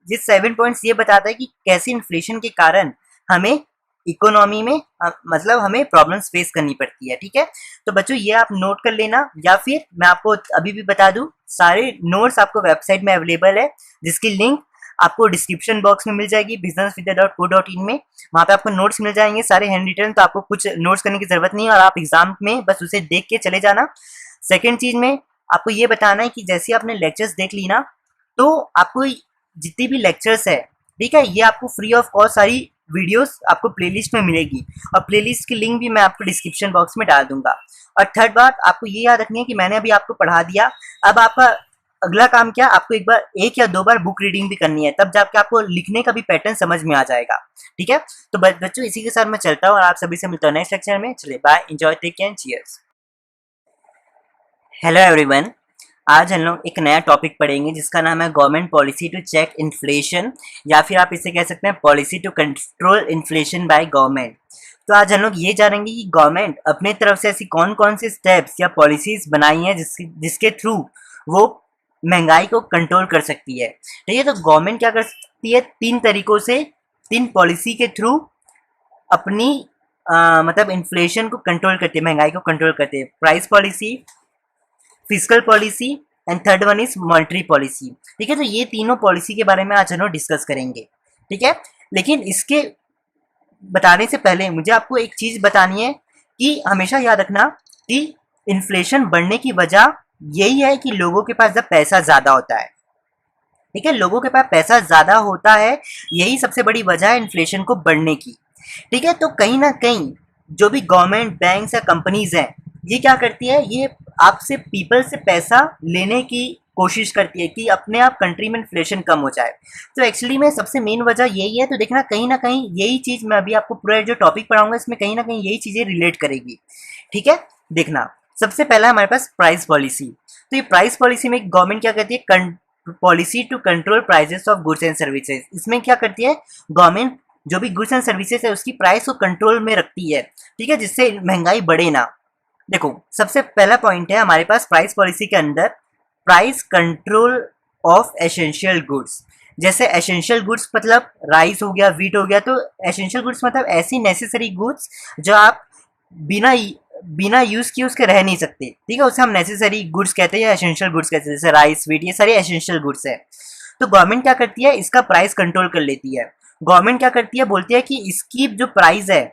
7 पॉइंट्स ये बताता है कि कैसे इन्फ्लेशन के कारण हमें इकोनॉमी में मतलब हमें प्रॉब्लम्स फेस करनी पड़ती है, ठीक है। तो बच्चों ये आप नोट कर लेना, या फिर मैं आपको अभी भी बता दूं, सारे नोट्स आपको वेबसाइट में अवेलेबल है, जिसकी लिंक आपको डिस्क्रिप्शन बॉक्स में मिल जाएगी, businessvidya.co.in में। वहाँ पे आपको नोट्स मिल जाएंगे सारे हैंड रिटन, तो आपको कुछ नोट्स करने की जरूरत नहीं है और आप एग्जाम में बस उसे देख के चले जाना। सेकेंड चीज में आपको ये बताना है कि जैसे आपने लेक्चर्स देख ली ना, तो आपको जितनी भी लेक्चर्स है, ठीक है, ये आपको फ्री ऑफ कॉस्ट सारी वीडियोस आपको प्लेलिस्ट में मिलेगी, और प्लेलिस्ट की लिंक भी मैं आपको डिस्क्रिप्शन बॉक्स में डाल दूंगा। और थर्ड बात आपको ये याद रखनी है कि मैंने अभी आपको पढ़ा दिया, अब आपका अगला काम क्या, आपको एक बार 1 या 2 बार बुक रीडिंग भी करनी है, तब जाके आपको लिखने का भी पैटर्न समझ में आ जाएगा, ठीक है। तो बच्चों इसी के साथ मैं चलता हूँ और आप सभी से मिलता हूँ नेक्स्ट लेक्चर में। चलिए bye, enjoy, take care, cheers. Hello everyone, आज हम लोग एक नया टॉपिक पढ़ेंगे जिसका नाम है government policy to check inflation, या फिर आप इसे कह सकते हैं policy to control inflation by government. तो आज हम लोग ये जानेंगे कि गवर्नमेंट अपने तरफ से ऐसी कौन कौन सी स्टेप्स या पॉलिसीज बनाई हैं जिसके थ्रू वो महंगाई को कंट्रोल कर सकती है, ठीक है। तो गवर्नमेंट क्या कर सकती है, 3 तरीकों से, 3 पॉलिसी के थ्रू अपनी मतलब इन्फ्लेशन को कंट्रोल करती है, महंगाई को कंट्रोल करती है। Price policy, physical policy and third one is monetary policy, ठीक है। तो ये तीनों पॉलिसी के बारे में आज हम लोग डिस्कस करेंगे, ठीक है। लेकिन इसके बताने से पहले मुझे आपको एक चीज बतानी है कि हमेशा याद रखना कि इन्फ्लेशन बढ़ने की वजह यही है कि लोगों के पास जब पैसा ज्यादा होता है, ठीक है, लोगों के पास पैसा ज्यादा होता है, यही सबसे बड़ी वजह है इन्फ्लेशन को बढ़ने की, ठीक है। तो कहीं ना कहीं जो भी गवर्नमेंट बैंक्स या कंपनीज हैं, ये क्या करती है, ये आपसे पीपल से पैसा लेने की कोशिश करती है कि अपने आप कंट्री में इन्फ्लेशन कम हो जाए। तो एक्चुअली में सबसे मेन वजह यही है। तो देखना कहीं ना कहीं यही चीज मैं अभी आपको पूरा जो टॉपिक पढ़ाऊंगा इसमें कहीं ना कहीं यही चीजें रिलेट करेगी, ठीक है। देखना सबसे पहला हमारे पास प्राइस पॉलिसी। तो ये प्राइस पॉलिसी में गवर्नमेंट क्या करती है, policy to control prices of goods and services. इसमें क्या करती है गवर्नमेंट, जो भी गुड्स एंड सर्विसेज है उसकी प्राइस को कंट्रोल में रखती है, ठीक है, जिससे महंगाई बढ़े ना। देखो सबसे पहला पॉइंट है हमारे पास प्राइस पॉलिसी के अंदर, price control of essential goods. जैसे एसेंशियल गुड्स मतलब राइस हो गया, वीट हो गया, तो एसेंशियल गुड्स मतलब ऐसी नेसेसरी गुड्स जो आप बिना बिना यूज किए उसके रह नहीं सकते, ठीक है, उसे हम नेसेसरी गुड्स कहते हैं या एसेंशियल गुड्स कहते हैं। जैसे राइस, वीट, ये सारी एसेंशियल गुड्स है। तो गवर्नमेंट क्या करती है, इसका प्राइस कंट्रोल कर लेती है। गवर्नमेंट क्या करती है, बोलती है कि इसकी जो प्राइस है,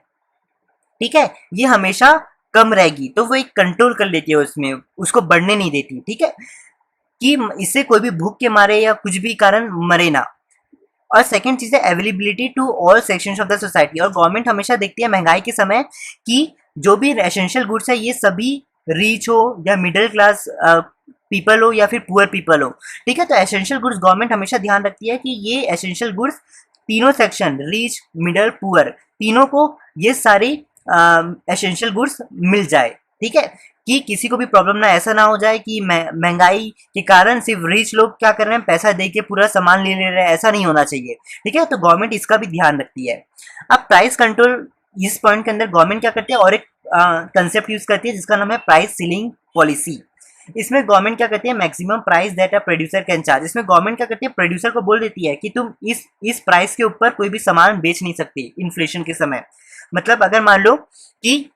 ठीक है, ये हमेशा कम रहेगी तो वो एक कंट्रोल कर लेती है, उसमें उसको बढ़ने नहीं देती, ठीक है, कि इससे कोई भी भूख के मारे या कुछ भी कारण मरे ना। और सेकंड चीज है availability to all sections of the society. और गवर्नमेंट हमेशा देखती है महंगाई के समय कि जो भी एसेंशियल गुड्स है ये सभी रीच हो या मिडिल क्लास पीपल हो या फिर पुअर पीपल हो, ठीक है। तो एसेंशियल गुड्स गवर्नमेंट हमेशा ध्यान रखती है कि ये एसेंशियल गुड्स तीनों सेक्शन रीच मिडिल पुअर तीनों को ये सारी एसेंशियल गुड्स मिल जाए, ठीक है, कि किसी को भी प्रॉब्लम ना, ऐसा ना हो जाए कि महंगाई के कारण सिर्फ रिच लोग क्या कर रहे हैं पैसा दे के पूरा सामान ले रहे हैं, ऐसा नहीं होना चाहिए, ठीक है। तो गवर्नमेंट इसका भी ध्यान रखती है। अब प्राइस कंट्रोल, इस पॉइंट के अंदर गवर्नमेंट क्या करती है और एक कंसेप्ट यूज करती है जिसका नाम है प्राइस सीलिंग पॉलिसी। इसमें गवर्नमेंट क्या करती है maximum price that a producer can charge. इसमें गवर्नमेंट क्या करती है प्रोड्यूसर को बोल देती है कि तुम इस प्राइस के ऊपर कोई भी सामान बेच नहीं सकती इन्फ्लेशन के समय। मतलब अगर मान लो कि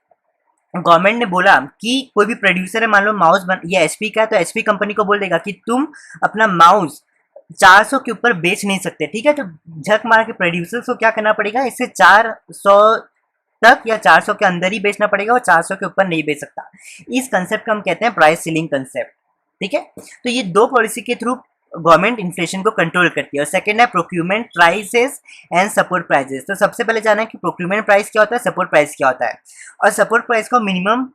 गवर्नमेंट ने बोला कि कोई भी प्रोड्यूसर है, मान लो माउस ये एचपी का है, तो एचपी कंपनी को बोल देगा कि तुम अपना माउस 400 के ऊपर बेच नहीं सकते, ठीक है। तो झक मार के प्रोड्यूसर्स को क्या करना पड़ेगा, इससे 400 तक या 400 के अंदर ही बेचना पड़ेगा और 400 के ऊपर नहीं बेच सकता। इस कंसेप्ट को हम कहते हैं प्राइस सीलिंग कंसेप्ट, ठीक है। तो ये दो पॉलिसी के थ्रू गवर्नमेंट इन्फ्लेशन को कंट्रोल करती है। और सेकंड है procurement prices and support prices. तो सबसे पहले जाना है कि प्रोक्यूरमेंट प्राइस क्या होता है, सपोर्ट प्राइस क्या होता है। और सपोर्ट प्राइस को मिनिमम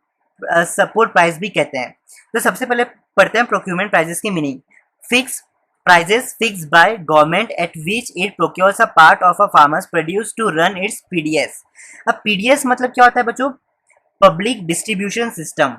सपोर्ट प्राइस भी कहते हैं। तो सबसे पहले पढ़ते हैं प्रोक्यूरमेंट प्राइसेस की meaning. Fix prices fixed by government at which it procures a part of a farmer's produce to run its PDS। अब PDS मतलब क्या होता है बच्चों, पब्लिक डिस्ट्रीब्यूशन सिस्टम।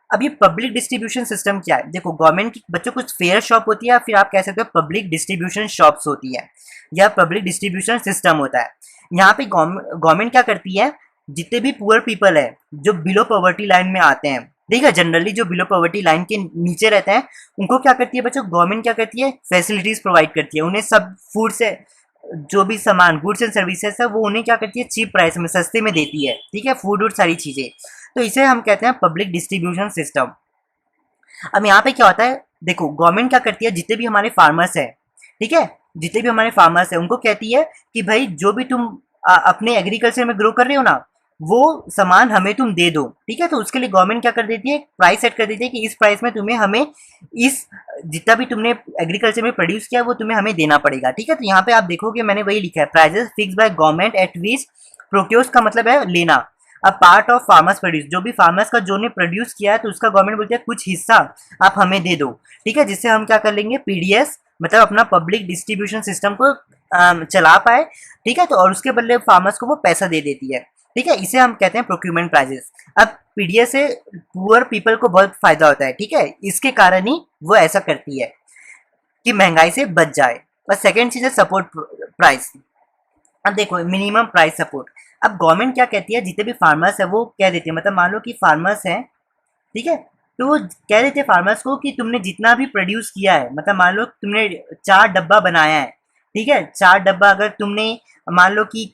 अब ये पब्लिक डिस्ट्रीब्यूशन सिस्टम क्या है, देखो गवर्नमेंट की बच्चों कुछ फेयर शॉप होती है या फिर आप कह सकते हो पब्लिक डिस्ट्रीब्यूशन शॉप्स होती है या पब्लिक डिस्ट्रीब्यूशन सिस्टम होता है। यहाँ पे गवर्नमेंट क्या करती है, जितने भी पुअर पीपल है जो बिलो पॉवर्टी लाइन में आते हैं, ठीक है, जनरली जो बिलो पॉवर्टी लाइन के नीचे रहते हैं उनको क्या करती है बच्चों, गवर्नमेंट क्या करती है फैसिलिटीज प्रोवाइड करती है, उन्हें सब फूड से जो भी सामान गुड्स एंड सर्विसेज है वो उन्हें क्या करती है चीप प्राइस में सस्ते में देती है, ठीक है, फूड और सारी चीजें। तो इसे हम कहते हैं पब्लिक डिस्ट्रीब्यूशन सिस्टम। अब यहाँ पे क्या होता है, देखो गवर्नमेंट क्या करती है, जितने भी हमारे फार्मर्स है, ठीक है, जितने भी हमारे फार्मर्स है उनको कहती है कि भाई जो भी तुम अपने एग्रीकल्चर में ग्रो कर रहे हो ना वो सामान हमें तुम दे दो, ठीक है। तो उसके लिए गवर्नमेंट क्या कर देती है, प्राइस सेट कर देती है कि इस प्राइस में तुम्हें हमें इस जितना भी तुमने एग्रीकल्चर में प्रोड्यूस किया वो तुम्हें हमें देना पड़ेगा, ठीक है। तो यहाँ पे आप देखोगे मैंने वही लिखा है prices fix by government at which procures का मतलब है लेना, a part of farmers produce, जो भी फार्मर्स का जो ने प्रोड्यूस किया है तो उसका गवर्नमेंट बोलती है कुछ हिस्सा आप हमें दे दो, ठीक है, जिससे हम क्या कर लेंगे पीडीएस मतलब अपना पब्लिक डिस्ट्रीब्यूशन सिस्टम को चला पाए, ठीक है। तो और उसके बदले फार्मर्स को वो पैसा दे देती है, ठीक है, इसे हम कहते हैं प्रोक्यूरमेंट प्राइजेस। अब पीडीएस से पुअर पीपल को बहुत फायदा होता है, ठीक है, इसके कारण ही वो ऐसा करती है कि महंगाई से बच जाए। और सेकेंड चीज है सपोर्ट प्राइस। अब देखो मिनिमम प्राइस सपोर्ट, अब गवर्नमेंट क्या कहती है जितने भी फार्मर्स है वो कह देती है, मतलब मान लो कि फार्मर्स हैं, ठीक है, तो वो कह देते हैं फार्मर्स को कि तुमने जितना भी प्रोड्यूस किया है, मतलब मान लो तुमने 4 डब्बा बनाया है, ठीक है, 4 डब्बा अगर तुमने मान लो कि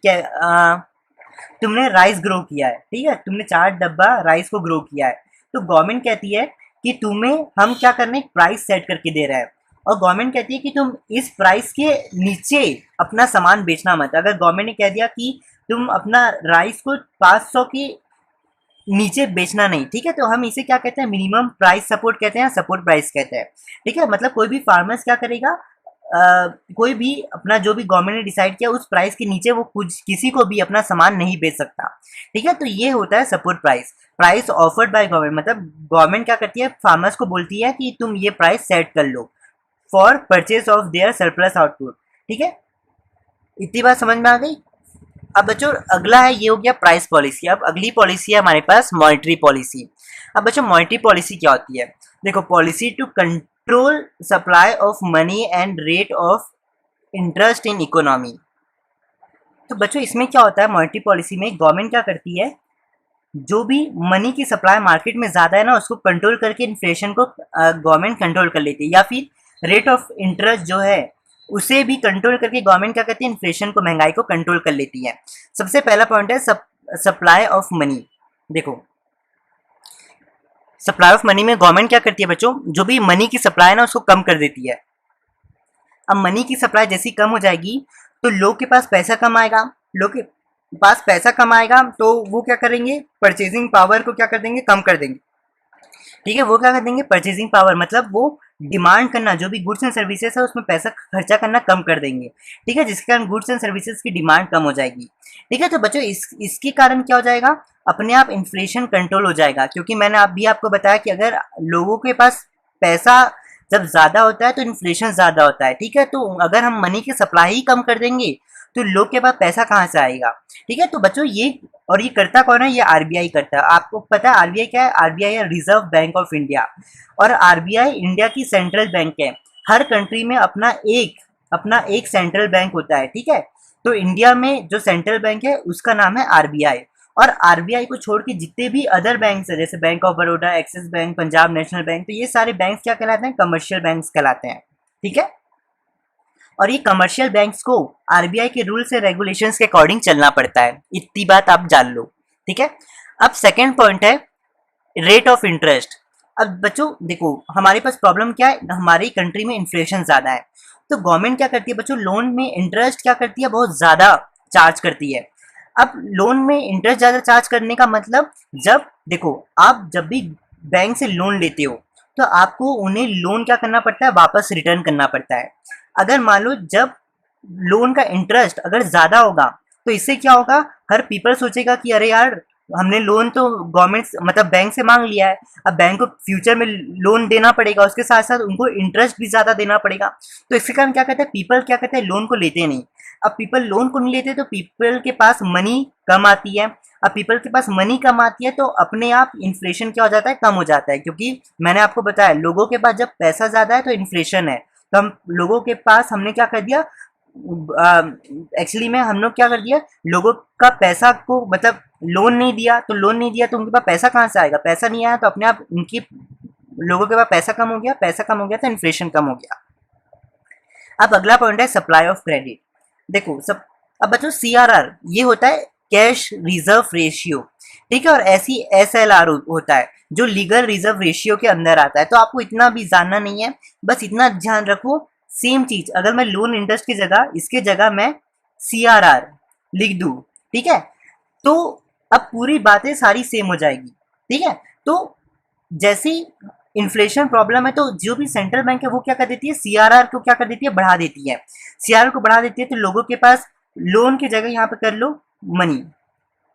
तुमने राइस ग्रो किया है, ठीक है, तुमने 4 डब्बा राइस को ग्रो किया है, तो गवर्नमेंट कहती है कि तुम्हें हम क्या करने प्राइस सेट करके दे रहे हैं। और गवर्नमेंट कहती है कि तुम इस प्राइस के नीचे अपना सामान बेचना मत। अगर गवर्नमेंट ने कह दिया कि तुम अपना राइस को 500 के नीचे बेचना नहीं, ठीक है, तो हम इसे क्या कहते हैं मिनिमम प्राइस सपोर्ट कहते हैं, सपोर्ट प्राइस कहते हैं, ठीक है। मतलब कोई भी फार्मर्स क्या करेगा, कोई भी अपना जो भी गवर्नमेंट ने डिसाइड किया उस प्राइस के नीचे वो कुछ किसी को भी अपना सामान नहीं बेच सकता, ठीक है। तो ये होता है support price, price offered by government, मतलब गवर्नमेंट क्या करती है फार्मर्स को बोलती है कि तुम ये प्राइस सेट कर लो for purchase of their surplus output, ठीक है। इतनी बात समझ में आ गई। अब बच्चों अगला है ये हो गया प्राइस पॉलिसी। अब अगली पॉलिसी है हमारे पास मॉनेटरी पॉलिसी। अब बच्चों मॉनेटरी पॉलिसी क्या होती है, देखो policy to control supply of money and rate of interest in economy. तो बच्चों इसमें क्या होता है मॉनेटरी पॉलिसी में गवर्नमेंट क्या करती है, जो भी मनी की सप्लाई मार्केट में ज़्यादा है ना उसको कंट्रोल करके इन्फ्लेशन को गवर्नमेंट कंट्रोल कर लेती है, या फिर रेट ऑफ इंटरेस्ट जो है उसे भी कंट्रोल करके गवर्नमेंट क्या करती है इन्फ्लेशन को महंगाई को कंट्रोल कर लेती है। सबसे पहला पॉइंट है सप्लाई ऑफ मनी। देखो सप्लाई ऑफ मनी में गवर्नमेंट क्या करती है बच्चों, जो भी मनी की सप्लाई है ना उसको कम कर देती है। अब मनी की सप्लाई जैसी कम हो जाएगी तो लोग के पास पैसा कम आएगा, पास पैसा कम आएगा तो वो क्या करेंगे, परचेजिंग पावर को क्या कर देंगे, कम कर देंगे। ठीक है, वो क्या कर देंगे, परचेजिंग पावर मतलब वो डिमांड करना, जो भी गुड्स एंड सर्विसेज है उसमें पैसा खर्चा करना कम कर देंगे। ठीक है, जिसके कारण गुड्स एंड सर्विसेज की डिमांड कम हो जाएगी। ठीक है, तो बच्चों इसके कारण क्या हो जाएगा, अपने आप इन्फ्लेशन कंट्रोल हो जाएगा, क्योंकि मैंने अभी आपको बताया कि अगर लोगों के पास पैसा जब ज्यादा होता है तो इन्फ्लेशन ज्यादा होता है। ठीक है, तो अगर हम मनी की सप्लाई ही कम कर देंगे तो लोग के पास पैसा कहाँ से आएगा। ठीक है, तो बच्चों ये, और ये करता कौन है, ये आरबीआई करता है। आपको पता है आरबीआई क्या है, आरबीआई है रिजर्व बैंक ऑफ इंडिया, और आरबीआई इंडिया की सेंट्रल बैंक है। हर कंट्री में अपना एक सेंट्रल बैंक होता है। ठीक है, तो इंडिया में जो सेंट्रल बैंक है उसका नाम है आरबीआई, और आरबीआई को छोड़ के जितने भी अदर बैंक है, जैसे bank of Baroda, axis bank, Punjab national bank, तो ये सारे बैंक क्या कहलाते हैं, कमर्शियल बैंक कहलाते हैं। ठीक है, और ये कमर्शियल बैंक्स को आरबीआई के रूल्स एंड रेगुलेशंस के अकॉर्डिंग चलना पड़ता है। इतनी बात आप जान लो। ठीक है, अब सेकेंड पॉइंट है रेट ऑफ इंटरेस्ट। अब बच्चों देखो, हमारे पास प्रॉब्लम क्या है, हमारी कंट्री में इन्फ्लेशन ज्यादा है, तो गवर्नमेंट क्या करती है बच्चों, लोन में इंटरेस्ट क्या करती है, बहुत ज्यादा चार्ज करती है। अब लोन में इंटरेस्ट ज्यादा चार्ज करने का मतलब, जब देखो आप जब भी बैंक से लोन लेते हो तो आपको उन्हें लोन क्या करना पड़ता है, वापस रिटर्न करना पड़ता है। अगर मान लो जब लोन का इंटरेस्ट अगर ज्यादा होगा तो इससे क्या होगा, हर पीपल सोचेगा कि अरे यार हमने लोन तो गवर्नमेंट मतलब बैंक से मांग लिया है, अब बैंक को फ्यूचर में लोन देना पड़ेगा, उसके साथ साथ उनको इंटरेस्ट भी ज्यादा देना पड़ेगा। तो इसके कारण क्या कहते हैं, पीपल क्या कहते हैं, लोन को लेते नहीं। अब पीपल लोन को नहीं लेते तो पीपल के पास मनी कम आती है। अब पीपल के पास मनी कम आती है तो अपने आप इन्फ्लेशन क्या हो जाता है, कम हो जाता है, क्योंकि मैंने आपको बताया लोगों के पास जब पैसा ज्यादा है तो इन्फ्लेशन है। तो हम लोगों के पास हमने क्या कर दिया, एक्चुअली में हम लोग क्या कर दिया, लोगों का पैसा को मतलब लोन नहीं दिया, तो लोन नहीं दिया तो उनके पास पैसा कहाँ से आएगा, पैसा नहीं आया तो अपने आप उनकी, लोगों के पास पैसा कम हो गया, पैसा कम हो गया तो इन्फ्लेशन कम हो गया। अब अगला पॉइंट है सप्लाई ऑफ क्रेडिट। देखो सब, अब बच्चों सीआरआर ये होता है कैश रिजर्व रेशियो। ठीक है, और ऐसी एसएलआर होता है जो लीगल रिजर्व रेशियो के अंदर आता है। तो आपको इतना भी जानना नहीं है, बस इतना ध्यान रखो, सेम चीज अगर मैं लोन इंटरेस्ट की जगह इसके जगह मैं सीआरआर लिख दूं, ठीक है, तो अब पूरी बातें सारी सेम हो जाएगी। ठीक है, तो जैसे इन्फ्लेशन प्रॉब्लम है तो जो भी सेंट्रल बैंक है वो क्या कर देती है, सीआरआर को क्या कर देती है, बढ़ा देती है। सीआरआर को बढ़ा देती है तो लोगों के पास लोन की जगह यहाँ पे कर लो मनी।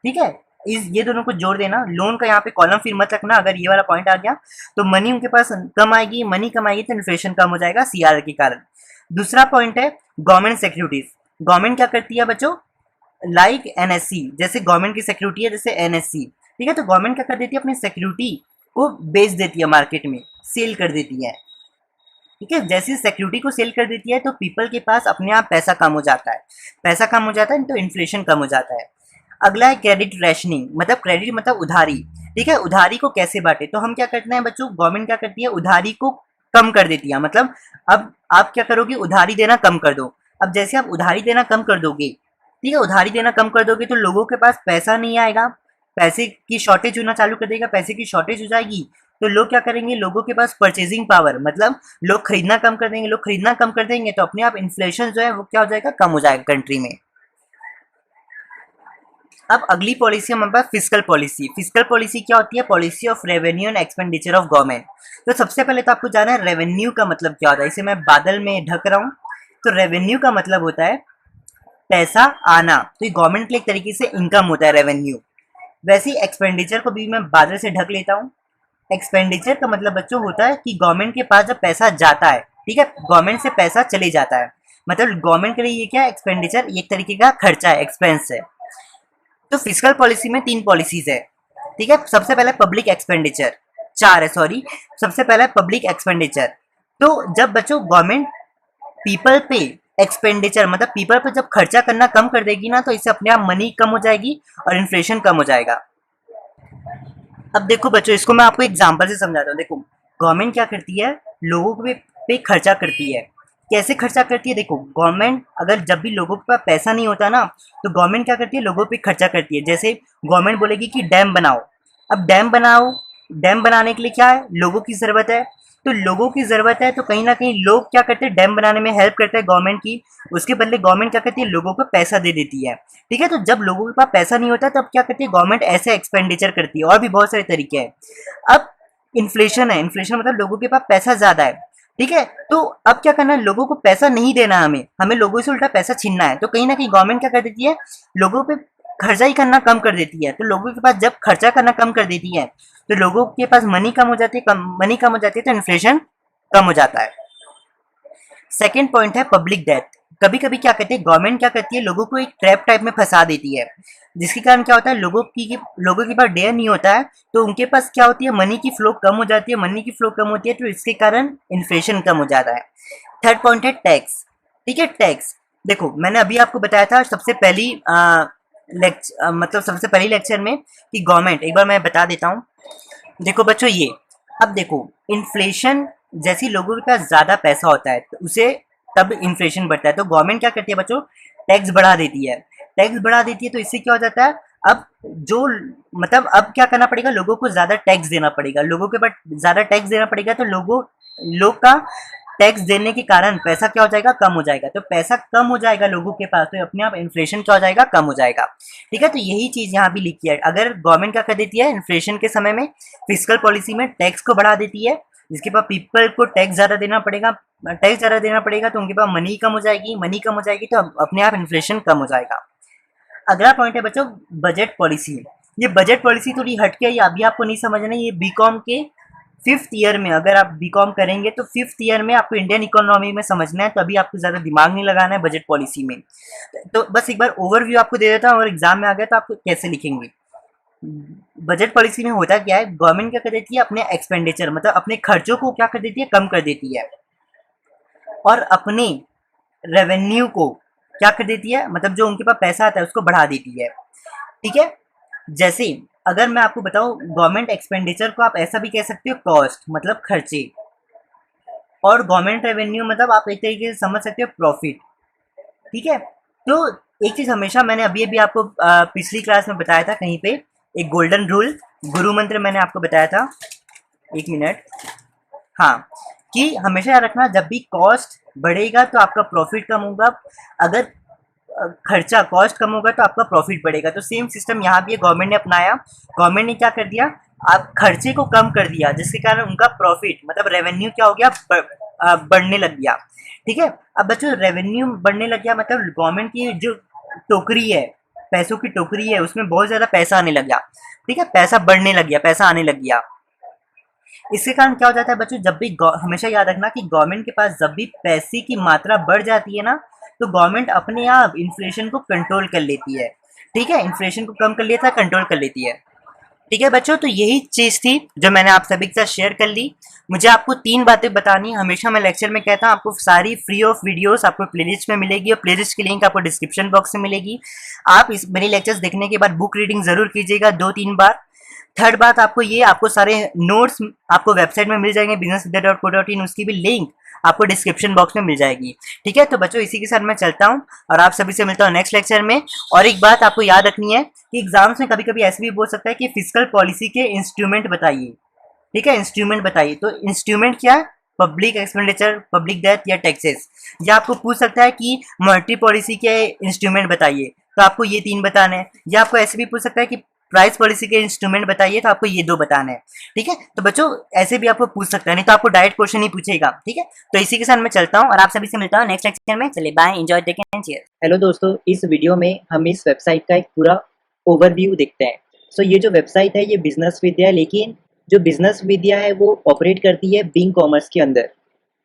ठीक है, इस ये दोनों को जोड़ देना, लोन का यहाँ पे कॉलम फिर मत रखना, अगर ये वाला पॉइंट आ गया तो मनी उनके पास कम आएगी, मनी कम आएगी तो इन्फ्लेशन कम हो जाएगा सीआरआर के कारण। दूसरा पॉइंट है गवर्नमेंट सिक्योरिटीज। गवर्नमेंट क्या करती है बच्चों, लाइक एनएससी, जैसे गवर्नमेंट की सिक्योरिटी है जैसे एनएससी। ठीक है, तो गवर्नमेंट क्या कर देती है, अपनी सिक्योरिटी को बेच देती है, मार्केट में सेल कर देती है। ठीक है, जैसे सिक्योरिटी को सेल कर देती है तो पीपल के पास अपने आप पैसा कम हो जाता है, पैसा कम हो जाता है तो इन्फ्लेशन कम हो जाता है। अगला है क्रेडिट रैशनिंग, मतलब क्रेडिट मतलब उधारी। ठीक है, उधारी को कैसे बांटे, तो हम क्या करते हैं बच्चों, गवर्नमेंट क्या करती है, उधारी को कम कर देती है। मतलब अब आप क्या करोगे, उधारी देना कम कर दो। अब जैसे आप उधारी देना कम कर दोगे, ठीक है, उधारी देना कम कर दोगे तो लोगों के पास पैसा नहीं आएगा, पैसे की शॉर्टेज होना चालू कर देगा, पैसे की शॉर्टेज हो जाएगी तो लोग क्या करेंगे, लोगों के पास परचेजिंग पावर मतलब लोग खरीदना कम कर देंगे, लोग खरीदना कम कर देंगे तो अपने आप इन्फ्लेशन जो है वो क्या हो जाएगा, कम हो जाएगा कंट्री में। अब अगली पॉलिसी हमारे पास फिस्कल पॉलिसी। फिस्कल पॉलिसी क्या होती है, policy of revenue and expenditure of government. तो सबसे पहले तो आपको जाना है रेवेन्यू का मतलब क्या होता है, इसे मैं बादल में ढक रहा हूँ। तो रेवेन्यू का मतलब होता है पैसा आना, तो ये गवर्नमेंट के एक तरीके से इनकम होता है रेवेन्यू। वैसे ही एक्सपेंडिचर को भी मैं बादल से ढक लेता हूँ। एक्सपेंडिचर का मतलब बच्चों होता है कि गवर्नमेंट के पास जब पैसा जाता है, ठीक है, गवर्नमेंट से पैसा चले जाता है, मतलब गवर्नमेंट के लिए ये क्या है, एक्सपेंडिचर एक तरीके का खर्चा है, एक्सपेंस है। तो फिस्कल पॉलिसी में 3 पॉलिसीज है। ठीक है, सबसे पहले पब्लिक एक्सपेंडिचर, 4 है सॉरी। सबसे पहला है पब्लिक एक्सपेंडिचर। तो जब बच्चों गवर्नमेंट पीपल पे एक्सपेंडिचर मतलब पीपल पे जब खर्चा करना कम कर देगी ना तो इससे अपने आप मनी कम हो जाएगी और इन्फ्लेशन कम हो जाएगा। अब देखो बच्चों, इसको मैं आपको एग्जांपल से समझाता हूँ। देखो गवर्नमेंट क्या करती है, लोगों पे खर्चा करती है। कैसे खर्चा करती है, देखो गवर्नमेंट अगर जब भी लोगों के पास पैसा नहीं होता ना तो गवर्नमेंट क्या करती है, लोगों पे खर्चा करती है। जैसे गवर्नमेंट बोलेगी कि डैम बनाओ, अब डैम बनाओ डैम बनाने के लिए क्या है, लोगों की ज़रूरत है। तो लोगों की ज़रूरत है तो कहीं ना कहीं लोग क्या करते हैं, डैम बनाने में हेल्प करते हैं गवर्नमेंट की। उसके बदले गवर्नमेंट क्या करती है, लोगों को पैसा दे देती है। ठीक है, तो जब लोगों के पास पैसा नहीं होता तब क्या करती है गवर्नमेंट, ऐसे एक्सपेंडिचर करती है। और भी बहुत सारे तरीके हैं। अब इन्फ्लेशन है, इन्फ्लेशन मतलब लोगों के पास पैसा ज़्यादा है। ठीक है, तो अब क्या करना है, लोगों को पैसा नहीं देना है, हमें हमें लोगों से उल्टा पैसा छीनना है। तो कहीं ना कहीं गवर्नमेंट क्या कर देती है, लोगों पे खर्चा ही करना कम कर देती है। तो लोगों के पास जब खर्चा करना कम कर देती है तो लोगों के पास मनी कम हो जाती है, मनी कम हो जाती है तो इन्फ्लेशन कम हो जाता है। सेकेंड पॉइंट है पब्लिक डेथ। कभी कभी क्या करती है गवर्नमेंट, क्या करती है लोगों को एक ट्रैप टाइप में फंसा देती है, जिसके कारण क्या होता है, लोगों के पास डेयर नहीं होता है, तो उनके पास क्या होती है, मनी की फ्लो कम हो जाती है। मनी की फ्लो कम होती है तो इसके कारण इन्फ्लेशन कम हो जाता है। थर्ड पॉइंट है टैक्स। ठीक है, टैक्स देखो मैंने अभी आपको बताया था सबसे पहली मतलब सबसे पहली लेक्चर में कि गवर्नमेंट, एक बार मैं बता देता हूँ। देखो बच्चों, ये अब देखो, इन्फ्लेशन जैसी लोगों के पास ज़्यादा पैसा होता है तो उसे तब इन्फ्लेशन बढ़ता है। तो गवर्नमेंट क्या करती है बच्चों, टैक्स बढ़ा देती है। टैक्स बढ़ा देती है तो इससे क्या हो जाता है, अब जो मतलब अब क्या करना पड़ेगा, लोगों को ज़्यादा टैक्स देना पड़ेगा। लोगों के पास ज़्यादा टैक्स देना पड़ेगा तो लोग का टैक्स देने के कारण पैसा क्या हो जाएगा, कम हो जाएगा। तो पैसा कम हो जाएगा लोगों के पास तो अपने आप इन्फ्लेशन क्या हो जाएगा, कम हो जाएगा। ठीक है, तो यही चीज़ यहाँ भी लिखी है। अगर गवर्नमेंट क्या कर देती है इन्फ्लेशन के समय में, फिजिकल पॉलिसी में टैक्स को बढ़ा देती है, जिसके पास पीपल को टैक्स ज़्यादा देना पड़ेगा, टैक्स ज़्यादा देना पड़ेगा तो उनके पास मनी कम हो जाएगी, मनी कम हो जाएगी तो अपने आप इन्फ्लेशन कम हो जाएगा। अगला पॉइंट है बच्चों बजट पॉलिसी। ये बजट पॉलिसी थोड़ी हटके है, ये अभी आपको नहीं समझना है। ये बीकॉम के फिफ्थ ईयर में, अगर आप बीकॉम करेंगे तो फिफ्थ ईयर में आपको इंडियन इकोनॉमी में समझना है, तो अभी आपको ज़्यादा दिमाग नहीं लगाना है बजट पॉलिसी में। तो बस एक बार ओवरव्यू आपको दे देता हूँ, और एग्जाम में आ गया तो आपको कैसे लिखेंगे। बजट पॉलिसी में होता क्या है, गवर्नमेंट क्या कर देती है, अपने एक्सपेंडिचर मतलब अपने खर्चों को क्या कर देती है, कम कर देती है, और अपने रेवेन्यू को क्या कर देती है, मतलब जो उनके पास पैसा आता है उसको बढ़ा देती है। ठीक है, जैसे अगर मैं आपको बताऊं, गवर्नमेंट एक्सपेंडिचर को आप ऐसा भी कह सकते हो, कॉस्ट मतलब खर्चे, और गवर्नमेंट रेवेन्यू मतलब आप एक तरीके से समझ सकते हो प्रॉफिट। ठीक है, तो एक चीज हमेशा, मैंने अभी अभी आपको पिछली क्लास में बताया था कहीं पे, एक गोल्डन रूल, गुरु मंत्र मैंने आपको बताया था, एक मिनट, हाँ, कि हमेशा याद रखना जब भी कॉस्ट बढ़ेगा तो आपका प्रॉफिट कम होगा, अगर खर्चा कॉस्ट कम होगा तो आपका प्रॉफिट बढ़ेगा। तो सेम सिस्टम यहाँ भी गवर्नमेंट ने अपनाया। गवर्नमेंट ने क्या कर दिया, आप खर्चे को कम कर दिया, जिसके कारण उनका प्रॉफिट मतलब रेवेन्यू क्या हो गया, बढ़ने लग गया। ठीक है, अब बच्चों रेवेन्यू बढ़ने लग गया मतलब गवर्नमेंट की जो टोकरी है, पैसों की टोकरी है, उसमें बहुत ज़्यादा पैसा आने लग गया। ठीक है, पैसा बढ़ने लग गया, पैसा आने लग गया। इसके कारण क्या हो जाता है बच्चों, जब भी हमेशा याद रखना कि गवर्नमेंट के पास जब भी पैसे की मात्रा बढ़ जाती है ना, तो गवर्नमेंट अपने आप इन्फ्लेशन को कंट्रोल कर लेती है। ठीक है, इन्फ्लेशन को कम कर लेता है, कंट्रोल कर लेती है। ठीक है बच्चों, तो यही चीज़ थी जो मैंने आप सभी के साथ शेयर कर ली। मुझे आपको 3 बातें बतानी, हमेशा मैं लेक्चर में कहता हूँ आपको सारी फ्री ऑफ वीडियोस आपको प्लेलिस्ट में मिलेगी, और प्लेलिस्ट की लिंक आपको डिस्क्रिप्शन बॉक्स में मिलेगी। आप इस मेरी लेक्चर्स देखने के बाद बुक रीडिंग ज़रूर कीजिएगा 2-3 बार। थर्ड बात आपको ये, आपको सारे नोट्स आपको वेबसाइट में मिल जाएंगे businessvidya.co.in, उसकी भी लिंक आपको डिस्क्रिप्शन बॉक्स में मिल जाएगी। ठीक है, तो बच्चों इसी के साथ मैं चलता हूँ और आप सभी से मिलता हूँ नेक्स्ट लेक्चर में। और एक बात आपको याद रखनी है कि एग्जाम्स में कभी कभी ऐसे भी बोल सकता है कि फिजिकल पॉलिसी के इंस्ट्रूमेंट बताइए। ठीक है, इंस्ट्रूमेंट बताइए, तो इंस्ट्रूमेंट क्या है, पब्लिक एक्सपेंडिचर, पब्लिक डेथ या टैक्सेस। या आपको पूछ सकता है कि मॉनेटरी पॉलिसी के इंस्ट्रूमेंट बताइए, तो आपको ये 3 बताने हैं। या आपको ऐसे भी पूछ सकता है कि प्राइस पॉलिसी के इंस्ट्रूमेंट बताइए, तो आपको ये 2 बताने हैं। ठीक है, तो बच्चों ऐसे भी आपको पूछ सकता है, नहीं तो आपको डायरेक्ट क्वेश्चन ही पूछेगा। ठीक है, तो इसी के साथ मैं चलता हूँ और आप सभी से मिलता हूँ नेक्स्ट लेक्चर में। चलिए bye, enjoy, take care, cheers. Hello दोस्तों, इस वीडियो में हम इस वेबसाइट का एक पूरा ओवरव्यू देखते हैं। सो ये जो वेबसाइट है ये बिजनेस विद्या है, लेकिन जो बिजनेस विद्या है वो ऑपरेट करती है बिंग कॉमर्स के अंदर।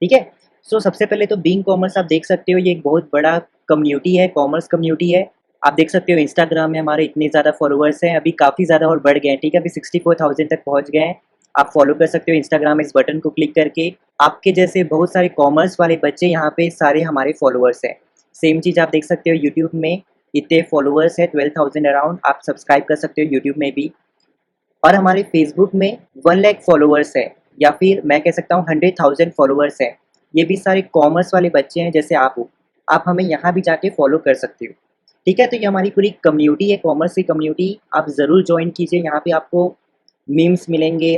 ठीक है, सो सबसे पहले तो बिंग कॉमर्स आप देख सकते हो, ये एक बहुत बड़ा कम्युनिटी है, कॉमर्स कम्युनिटी है। आप देख सकते हो इंस्टाग्राम में हमारे इतने ज़्यादा फॉलोअर्स हैं, अभी काफ़ी ज़्यादा और बढ़ गए हैं। ठीक है, अभी 64,000 तक पहुँच गए हैं। आप फॉलो कर सकते हो इंस्टाग्राम, इस बटन को क्लिक करके। आपके जैसे बहुत सारे कॉमर्स वाले बच्चे यहाँ पे सारे हमारे फॉलोअर्स हैं। सेम चीज़ आप देख सकते हो यूट्यूब में, इतने फॉलोअर्स है 12,000 अराउंड, आप सब्सक्राइब कर सकते हो यूट्यूब में भी। और हमारे फेसबुक में 1 लाख फॉलोअर्स है, या फिर मैं कह सकता हूँ 100,000 फॉलोअर्स है। ये भी सारे कॉमर्स वाले बच्चे हैं जैसे आप हो, आप हमें यहाँ भी जाके फॉलो कर सकते हो। ठीक है, तो ये हमारी पूरी कम्युनिटी है, कॉमर्स की कम्युनिटी, आप ज़रूर ज्वाइन कीजिए। यहाँ पे आपको मीम्स मिलेंगे,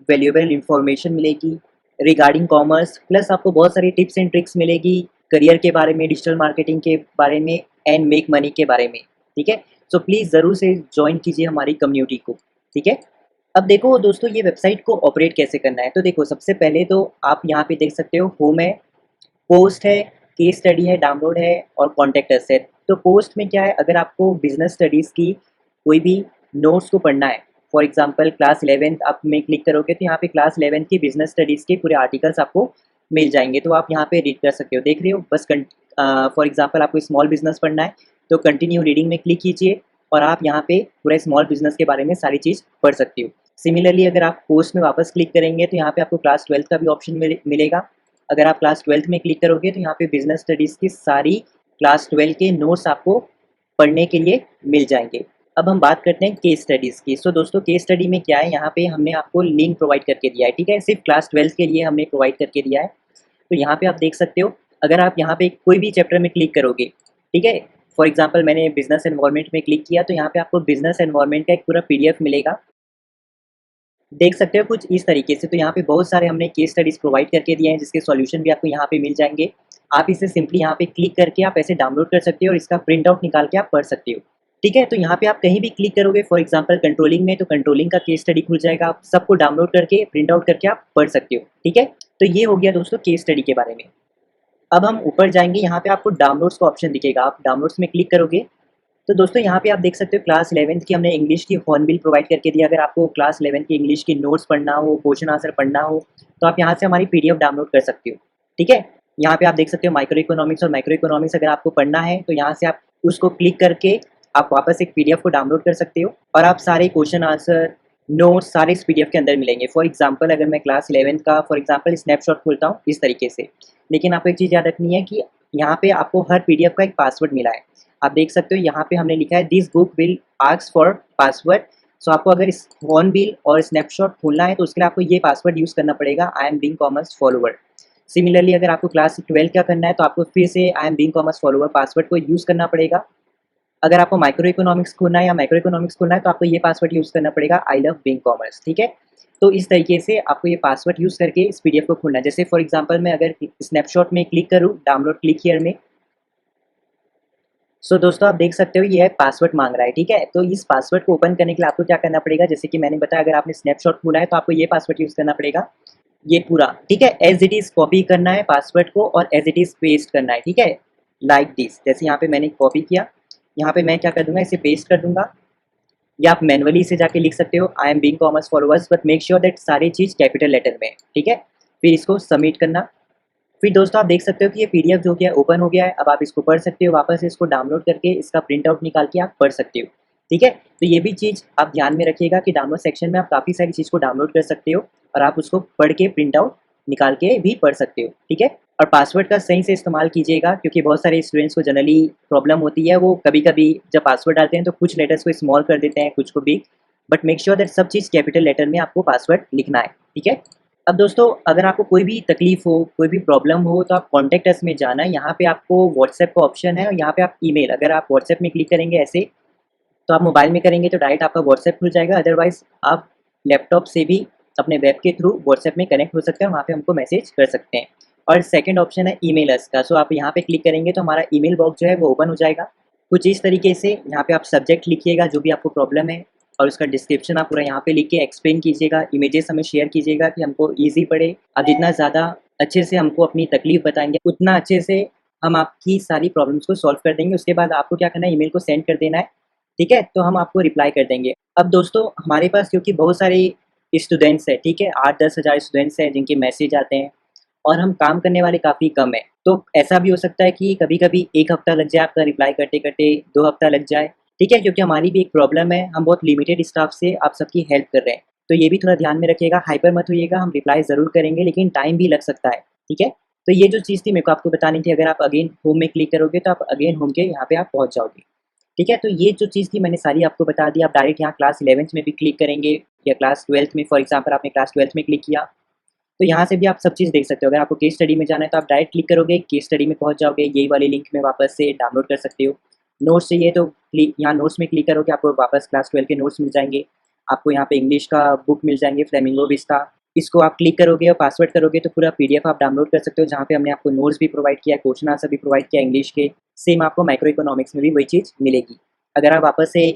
वैल्यूएबल इंफॉर्मेशन मिलेगी रिगार्डिंग कॉमर्स, प्लस आपको बहुत सारी टिप्स एंड ट्रिक्स मिलेगी करियर के बारे में, डिजिटल मार्केटिंग के बारे में एंड मेक मनी के बारे में। ठीक है, सो प्लीज़ ज़रूर से ज्वाइन कीजिए हमारी कम्युनिटी को। ठीक है, अब देखो दोस्तों ये वेबसाइट को ऑपरेट कैसे करना है। तो देखो सबसे पहले तो आप यहाँ पे देख सकते हो होम है, पोस्ट है, केस स्टडी है, डाउनलोड है और कॉन्टैक्ट अस है। तो पोस्ट में क्या है, अगर आपको बिजनेस स्टडीज़ की कोई भी नोट्स को पढ़ना है, फॉर एग्जांपल क्लास 11th आप में क्लिक करोगे तो यहाँ पे क्लास 11th की बिजनेस स्टडीज़ के पूरे आर्टिकल्स आपको मिल जाएंगे, तो आप यहाँ पे रीड कर सकते हो। देख रहे हो, बस फॉर एग्जांपल आपको स्मॉल बिजनेस पढ़ना है तो कंटिन्यू रीडिंग में क्लिक कीजिए और आप यहाँ पे पूरा स्मॉल बिजनेस के बारे में सारी चीज़ पढ़ सकते हो। सिमिलरली अगर आप पोस्ट में वापस क्लिक करेंगे तो यहाँ पे आपको क्लास 12th का भी ऑप्शन मिलेगा। अगर आप क्लास 12th में क्लिक करोगे तो यहाँ पे बिजनेस स्टडीज़ की सारी क्लास 12 के नोट्स आपको पढ़ने के लिए मिल जाएंगे। अब हम बात करते हैं केस स्टडीज़ की। सो दोस्तों केस स्टडी में क्या है, यहाँ पे हमने आपको लिंक प्रोवाइड करके दिया है। ठीक है, सिर्फ क्लास 12 के लिए हमने प्रोवाइड करके दिया है। तो यहाँ पे आप देख सकते हो, अगर आप यहाँ पे कोई भी चैप्टर में क्लिक करोगे, ठीक है, फॉर एग्जांपल मैंने बिजनेस एनवायरनमेंट में क्लिक किया तो यहाँ पे आपको बिजनेस एनवायरनमेंट का एक पूरा पीडीएफ मिलेगा। देख सकते हो कुछ इस तरीके से। तो यहाँ पे बहुत सारे हमने केस स्टडीज़ प्रोवाइड करके दिए हैं जिसके सॉल्यूशन भी आपको यहाँ पे मिल जाएंगे। आप इसे सिंपली यहाँ पे क्लिक करके आप ऐसे डाउनलोड कर सकते हो और इसका प्रिंट आउट निकाल के आप पढ़ सकते हो। ठीक है, तो यहाँ पे आप कहीं भी क्लिक करोगे, फॉर एग्जांपल कंट्रोलिंग में, तो कंट्रोलिंग का केस स्टडी खुल जाएगा, आप सबको डाउनलोड करके प्रिंट आउट करके आप पढ़ सकते हो। ठीक है, तो ये हो गया दोस्तों केस स्टडी के बारे में। अब हम ऊपर जाएंगे, यहाँ पे आपको डाउनलोड्स का ऑप्शन दिखेगा, आप डाउनलोड्स में क्लिक करोगे तो दोस्तों यहाँ पे आप देख सकते हो क्लास 11th की हमने इंग्लिश की हॉर्नबिल प्रोवाइड करके दिया। अगर आपको क्लास 11th की इंग्लिश की नोट्स पढ़ना हो, क्वेश्चन आंसर पढ़ना हो, तो आप यहाँ से हमारी पीडीएफ डाउनलोड कर सकते हो। ठीक है, यहाँ पे आप देख सकते हो माइक्रो इकोनॉमिक्स और माइक्रो इकोनॉमिक्स अगर आपको पढ़ना है तो यहाँ से आप उसको क्लिक करके आप वापस एक पीडीएफ को डाउनलोड कर सकते हो और आप सारे क्वेश्चन आंसर नोट्स सारे इस पीडीएफ के अंदर मिलेंगे। फॉर एग्जाम्पल अगर मैं क्लास 11th का फॉर एग्जाम्पल स्नैपशॉट खोलता हूँ इस तरीके से, लेकिन आपको एक चीज़ याद रखनी है कि यहाँ पे आपको हर पीडीएफ का एक पासवर्ड मिला है। आप देख सकते हो यहाँ पे हमने लिखा है this book will ask for password. सो आपको अगर इस फोन बिल और स्नैपशॉट खोलना है तो उसके लिए आपको ये पासवर्ड यूज़ करना पड़ेगा, I am being commerce follower. Similarly अगर आपको क्लास 12 का करना है तो आपको फिर से I am being commerce follower password को यूज़ करना पड़ेगा। अगर आपको माइक्रो इकोनॉमिक्स खोलना है या माइक्रो इकोनॉमिक्स खोलना है तो आपको ये पासवर्ड यूज़ करना पड़ेगा, आई लव बीइंग कॉमर्स। ठीक है, तो इस तरीके से आपको ये पासवर्ड यूज़ करके इस पीडीएफ को खोलना है। जैसे फॉर एग्जांपल मैं अगर स्नैपशॉट में क्लिक करूँ, डाउनलोड क्लिक हियर में, सो दोस्तों आप देख सकते हो ये है पासवर्ड मांग रहा है। ठीक है, तो इस पासवर्ड को ओपन करने के लिए आपको क्या करना पड़ेगा, जैसे कि मैंने बताया अगर आपने स्नैपशॉट खोला है तो आपको ये पासवर्ड यूज़ करना पड़ेगा, ये पूरा। ठीक है, एज इट इज़ कॉपी करना है पासवर्ड को और एज इट इज़ पेस्ट करना है। ठीक है, लाइक दिस, जैसे यहाँ पे मैंने कॉपी किया, यहाँ पे मैं क्या कर दूंगा, इसे पेस्ट कर दूंगा, या आप मैनुअली इसे जाके लिख सकते हो I am being commerce followers, but make sure that सारी चीज़ कैपिटल लेटर में। ठीक है, फिर इसको सबमिट करना। फिर दोस्तों आप देख सकते हो कि ये पीडीएफ जो कि ओपन हो गया है। अब आप इसको पढ़ सकते हो, वापस इसको डाउनलोड करके इसका प्रिंट आउट निकाल के आप पढ़ सकते हो। ठीक है, तो ये भी चीज़ आप ध्यान में रखिएगा कि डाउनलोड सेक्शन में आप काफ़ी सारी चीज़ को डाउनलोड कर सकते हो और आप उसको पढ़ के प्रिंट आउट निकाल के भी पढ़ सकते हो। ठीक है, और पासवर्ड का सही से इस्तेमाल कीजिएगा क्योंकि बहुत सारे स्टूडेंट्स को जनरली प्रॉब्लम होती है, वो कभी कभी जब पासवर्ड डालते हैं तो कुछ लेटर्स को स्मॉल कर देते हैं, कुछ को big, but make sure that सब चीज़ कैपिटल लेटर में आपको पासवर्ड लिखना है। ठीक है, अब दोस्तों अगर आपको कोई भी तकलीफ हो, कोई भी प्रॉब्लम हो तो आप कॉन्टैक्ट अस में जाना है। यहाँ पे आपको व्हाट्सएप का ऑप्शन है और यहाँ पे आप ईमेल, अगर आप व्हाट्सएप में क्लिक करेंगे ऐसे तो आप मोबाइल में करेंगे तो डायरेक्ट आपका व्हाट्सएप खुल जाएगा, अदरवाइज आप लैपटॉप से भी अपने वेब के थ्रू व्हाट्सएप में कनेक्ट हो सकते हैं, वहाँ पे हमको मैसेज कर सकते हैं। और सेकंड ऑप्शन है ईमेल अस का, सो आप यहाँ पे क्लिक करेंगे तो हमारा ईमेल बॉक्स जो है वो ओपन हो जाएगा कुछ इस तरीके से। यहाँ पे आप सब्जेक्ट लिखिएगा जो भी आपको प्रॉब्लम है और उसका डिस्क्रिप्शन आप पूरा यहाँ पे लिख के एक्सप्लेन कीजिएगा, इमेजेस हमें शेयर कीजिएगा कि हमको ईजी पड़े। आप जितना ज़्यादा अच्छे से हमको अपनी तकलीफ बताएंगे उतना अच्छे से हम आपकी सारी प्रॉब्लम्स को सॉल्व कर देंगे। उसके बाद आपको क्या करना है, ईमेल को सेंड कर देना है। ठीक है, तो हम आपको रिप्लाई कर देंगे। अब दोस्तों हमारे पास क्योंकि बहुत सारे स्टूडेंट्स हैं, ठीक है, 8-10 हज़ार स्टूडेंट्स हैं जिनके मैसेज आते हैं और हम काम करने वाले काफ़ी कम हैं, तो ऐसा भी हो सकता है कि कभी-कभी 1 हफ्ता लग जाए आपका रिप्लाई करते-करते, 2 हफ्ता लग जाए। ठीक है, क्योंकि हमारी भी एक प्रॉब्लम है, हम बहुत लिमिटेड स्टाफ से आप सबकी हेल्प कर रहे हैं, तो ये भी थोड़ा ध्यान में रखिएगा, हाइपर मत होइएगा। हम रिप्लाई ज़रूर करेंगे लेकिन टाइम भी लग सकता है। ठीक है, तो ये जो चीज़ थी मेरे को आपको बतानी थी। अगर आप अगेन होम में क्लिक करोगे तो आप अगेन होम के यहाँ पे आप पहुँच जाओगे। ठीक है, तो ये जो चीज़ थी मैंने सारी आपको बता दी। आप डायरेक्ट यहाँ क्लास 11th में भी क्लिक करेंगे या क्लास 12th में, फॉर एग्जाम्पल आपने क्लास 12th में क्लिक किया तो यहाँ से भी आप सब चीज़ देख सकते हो। अगर आपको केस स्टडी में जाना है तो आप डायरेक्ट क्लिक करोगे, केस स्टडी में पहुँच जाओगे, यही वाले लिंक में वापस से डाउनलोड कर सकते हो। नोट्स चाहिए तो क्लिक यहाँ नोट्स में क्लिक करोगे, आपको वापस क्लास 12 के नोट्स मिल जाएंगे। आपको यहाँ पे इंग्लिश का बुक मिल जाएंगे, फ्लेमिंगो विस्टा। इसको आप क्लिक करोगे और पासवर्ड करोगे तो पूरा पीडीएफ आप डाउनलोड कर सकते हो, जहाँ पे हमने आपको नोट्स भी प्रोवाइड किया है, क्वेश्चन आंसर भी प्रोवाइड किया इंग्लिश के। सेम आपको माइक्रो इकोनॉमिक्स में भी वही चीज़ मिलेगी। अगर आप वापस से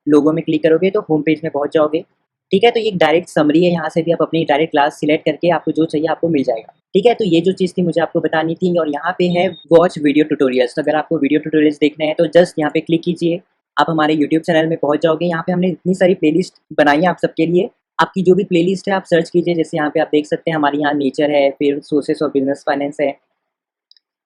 लोगो में क्लिक करोगे तो होम पेज में पहुँच जाओगे। ठीक है, तो ये एक डायरेक्ट समरी है, यहाँ से भी आप अपनी डायरेक्ट क्लास सिलेक्ट करके आपको जो चाहिए आपको मिल जाएगा। ठीक है, तो ये जो चीज़ थी मुझे आपको बतानी थी। और यहाँ पे है वॉच वीडियो ट्यूटोरियल्स। तो अगर आपको वीडियो ट्यूटोरियल्स देखने हैं तो जस्ट यहाँ पे क्लिक कीजिए, आप हमारे यूट्यूब चैनल में पहुँच जाओगे। यहाँ पे हमने इतनी सारी प्लेलिस्ट बनाई है आप सबके लिए। आपकी जो भी प्लेलिस्ट है आप सर्च कीजिए, जैसे यहाँ पे आप देख सकते हैं हमारे यहाँ नेचर है, फिर सोर्सेस ऑफ बिजनेस फाइनेंस है,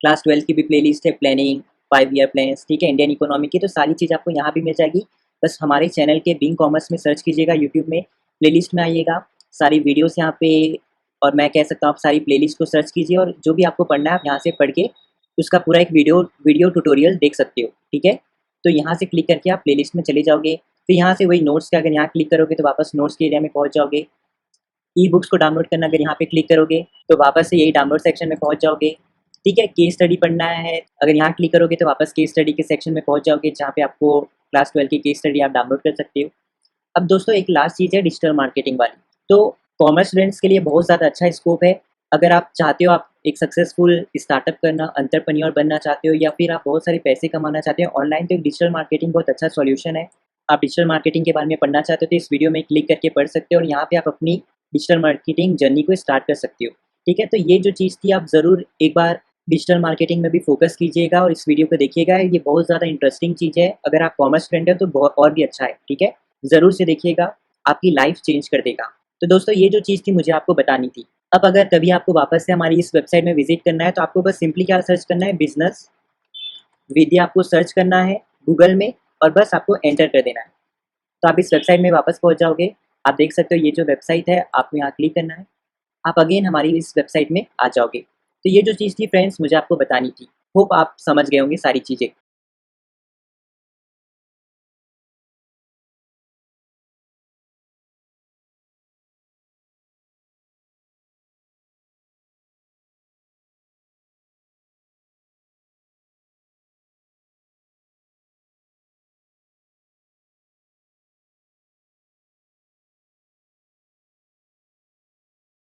क्लास 12 की भी प्लेलिस्ट है, प्लानिंग, 5 ईयर प्लान्स, ठीक है, इंडियन इकोनॉमी की। तो सारी चीज़ आपको यहाँ भी मिल जाएगी। बस हमारे चैनल के बिंग कॉमर्स में सर्च कीजिएगा, यूट्यूब में प्लेलिस्ट में आइएगा, सारी वीडियोस यहाँ पे, और मैं कह सकता हूँ आप सारी प्लेलिस्ट को सर्च कीजिए और जो भी आपको पढ़ना है आप यहाँ से पढ़ के उसका पूरा एक वीडियो ट्यूटोरियल देख सकते हो। ठीक है, तो यहाँ से क्लिक करके आप प्लेलिस्ट में चले जाओगे। फिर यहाँ से वही नोट्स का अगर यहाँ क्लिक करोगे तो वापस नोट्स के एरिया में पहुँच जाओगे। ई बुक्स को डाउनलोड करना अगर यहाँ पे क्लिक करोगे तो वापस से यही डाउनलोड सेक्शन में पहुँच जाओगे। ठीक है, केस स्टडी पढ़ना है, अगर यहाँ क्लिक करोगे तो वापस केस स्टडी के सेक्शन में पहुँच जाओगे, जहाँ पे आपको क्लास 12 की केस स्टडी आप डाउनलोड कर सकते हो। अब दोस्तों एक लास्ट चीज़ है डिजिटल मार्केटिंग वाली। तो कॉमर्स स्टूडेंट्स के लिए बहुत ज़्यादा अच्छा स्कोप है। अगर आप चाहते हो आप एक सक्सेसफुल स्टार्टअप करना, एंटरप्रेन्योर बनना चाहते हो, या फिर आप बहुत सारे पैसे कमाना चाहते हो ऑनलाइन, तो एक डिजिटल मार्केटिंग बहुत अच्छा सॉल्यूशन है। आप डिजिटल मार्केटिंग के बारे में पढ़ना चाहते हो तो इस वीडियो में क्लिक करके पढ़ सकते हो और यहाँ पे आप अपनी डिजिटल मार्केटिंग जर्नी को स्टार्ट कर सकते हो। ठीक है, तो ये जो चीज़ थी आप ज़रूर एक बार डिजिटल मार्केटिंग में भी फोकस कीजिएगा और इस वीडियो को देखिएगा। ये बहुत ज़्यादा इंटरेस्टिंग चीज़ है। अगर आप कॉमर्स स्टूडेंट है तो बहुत और भी अच्छा है। ठीक है, ज़रूर से देखिएगा, आपकी लाइफ चेंज कर देगा। तो दोस्तों ये जो चीज़ थी मुझे आपको बतानी थी। अब अगर कभी आपको वापस से हमारी इस वेबसाइट में विजिट करना है तो आपको बस सिंपली क्या सर्च करना है, बिजनेस विद्या आपको सर्च करना है गूगल में और बस आपको एंटर कर देना है। तो आप इस वेबसाइट में वापस पहुंच जाओगे। आप देख सकते हो ये जो वेबसाइट है, आपको यहाँ क्लिक करना है, आप अगेन हमारी इस वेबसाइट में आ जाओगे। तो ये जो चीज़ थी फ्रेंड्स मुझे आपको बतानी थी। होप आप समझ गए होंगे सारी चीज़ें।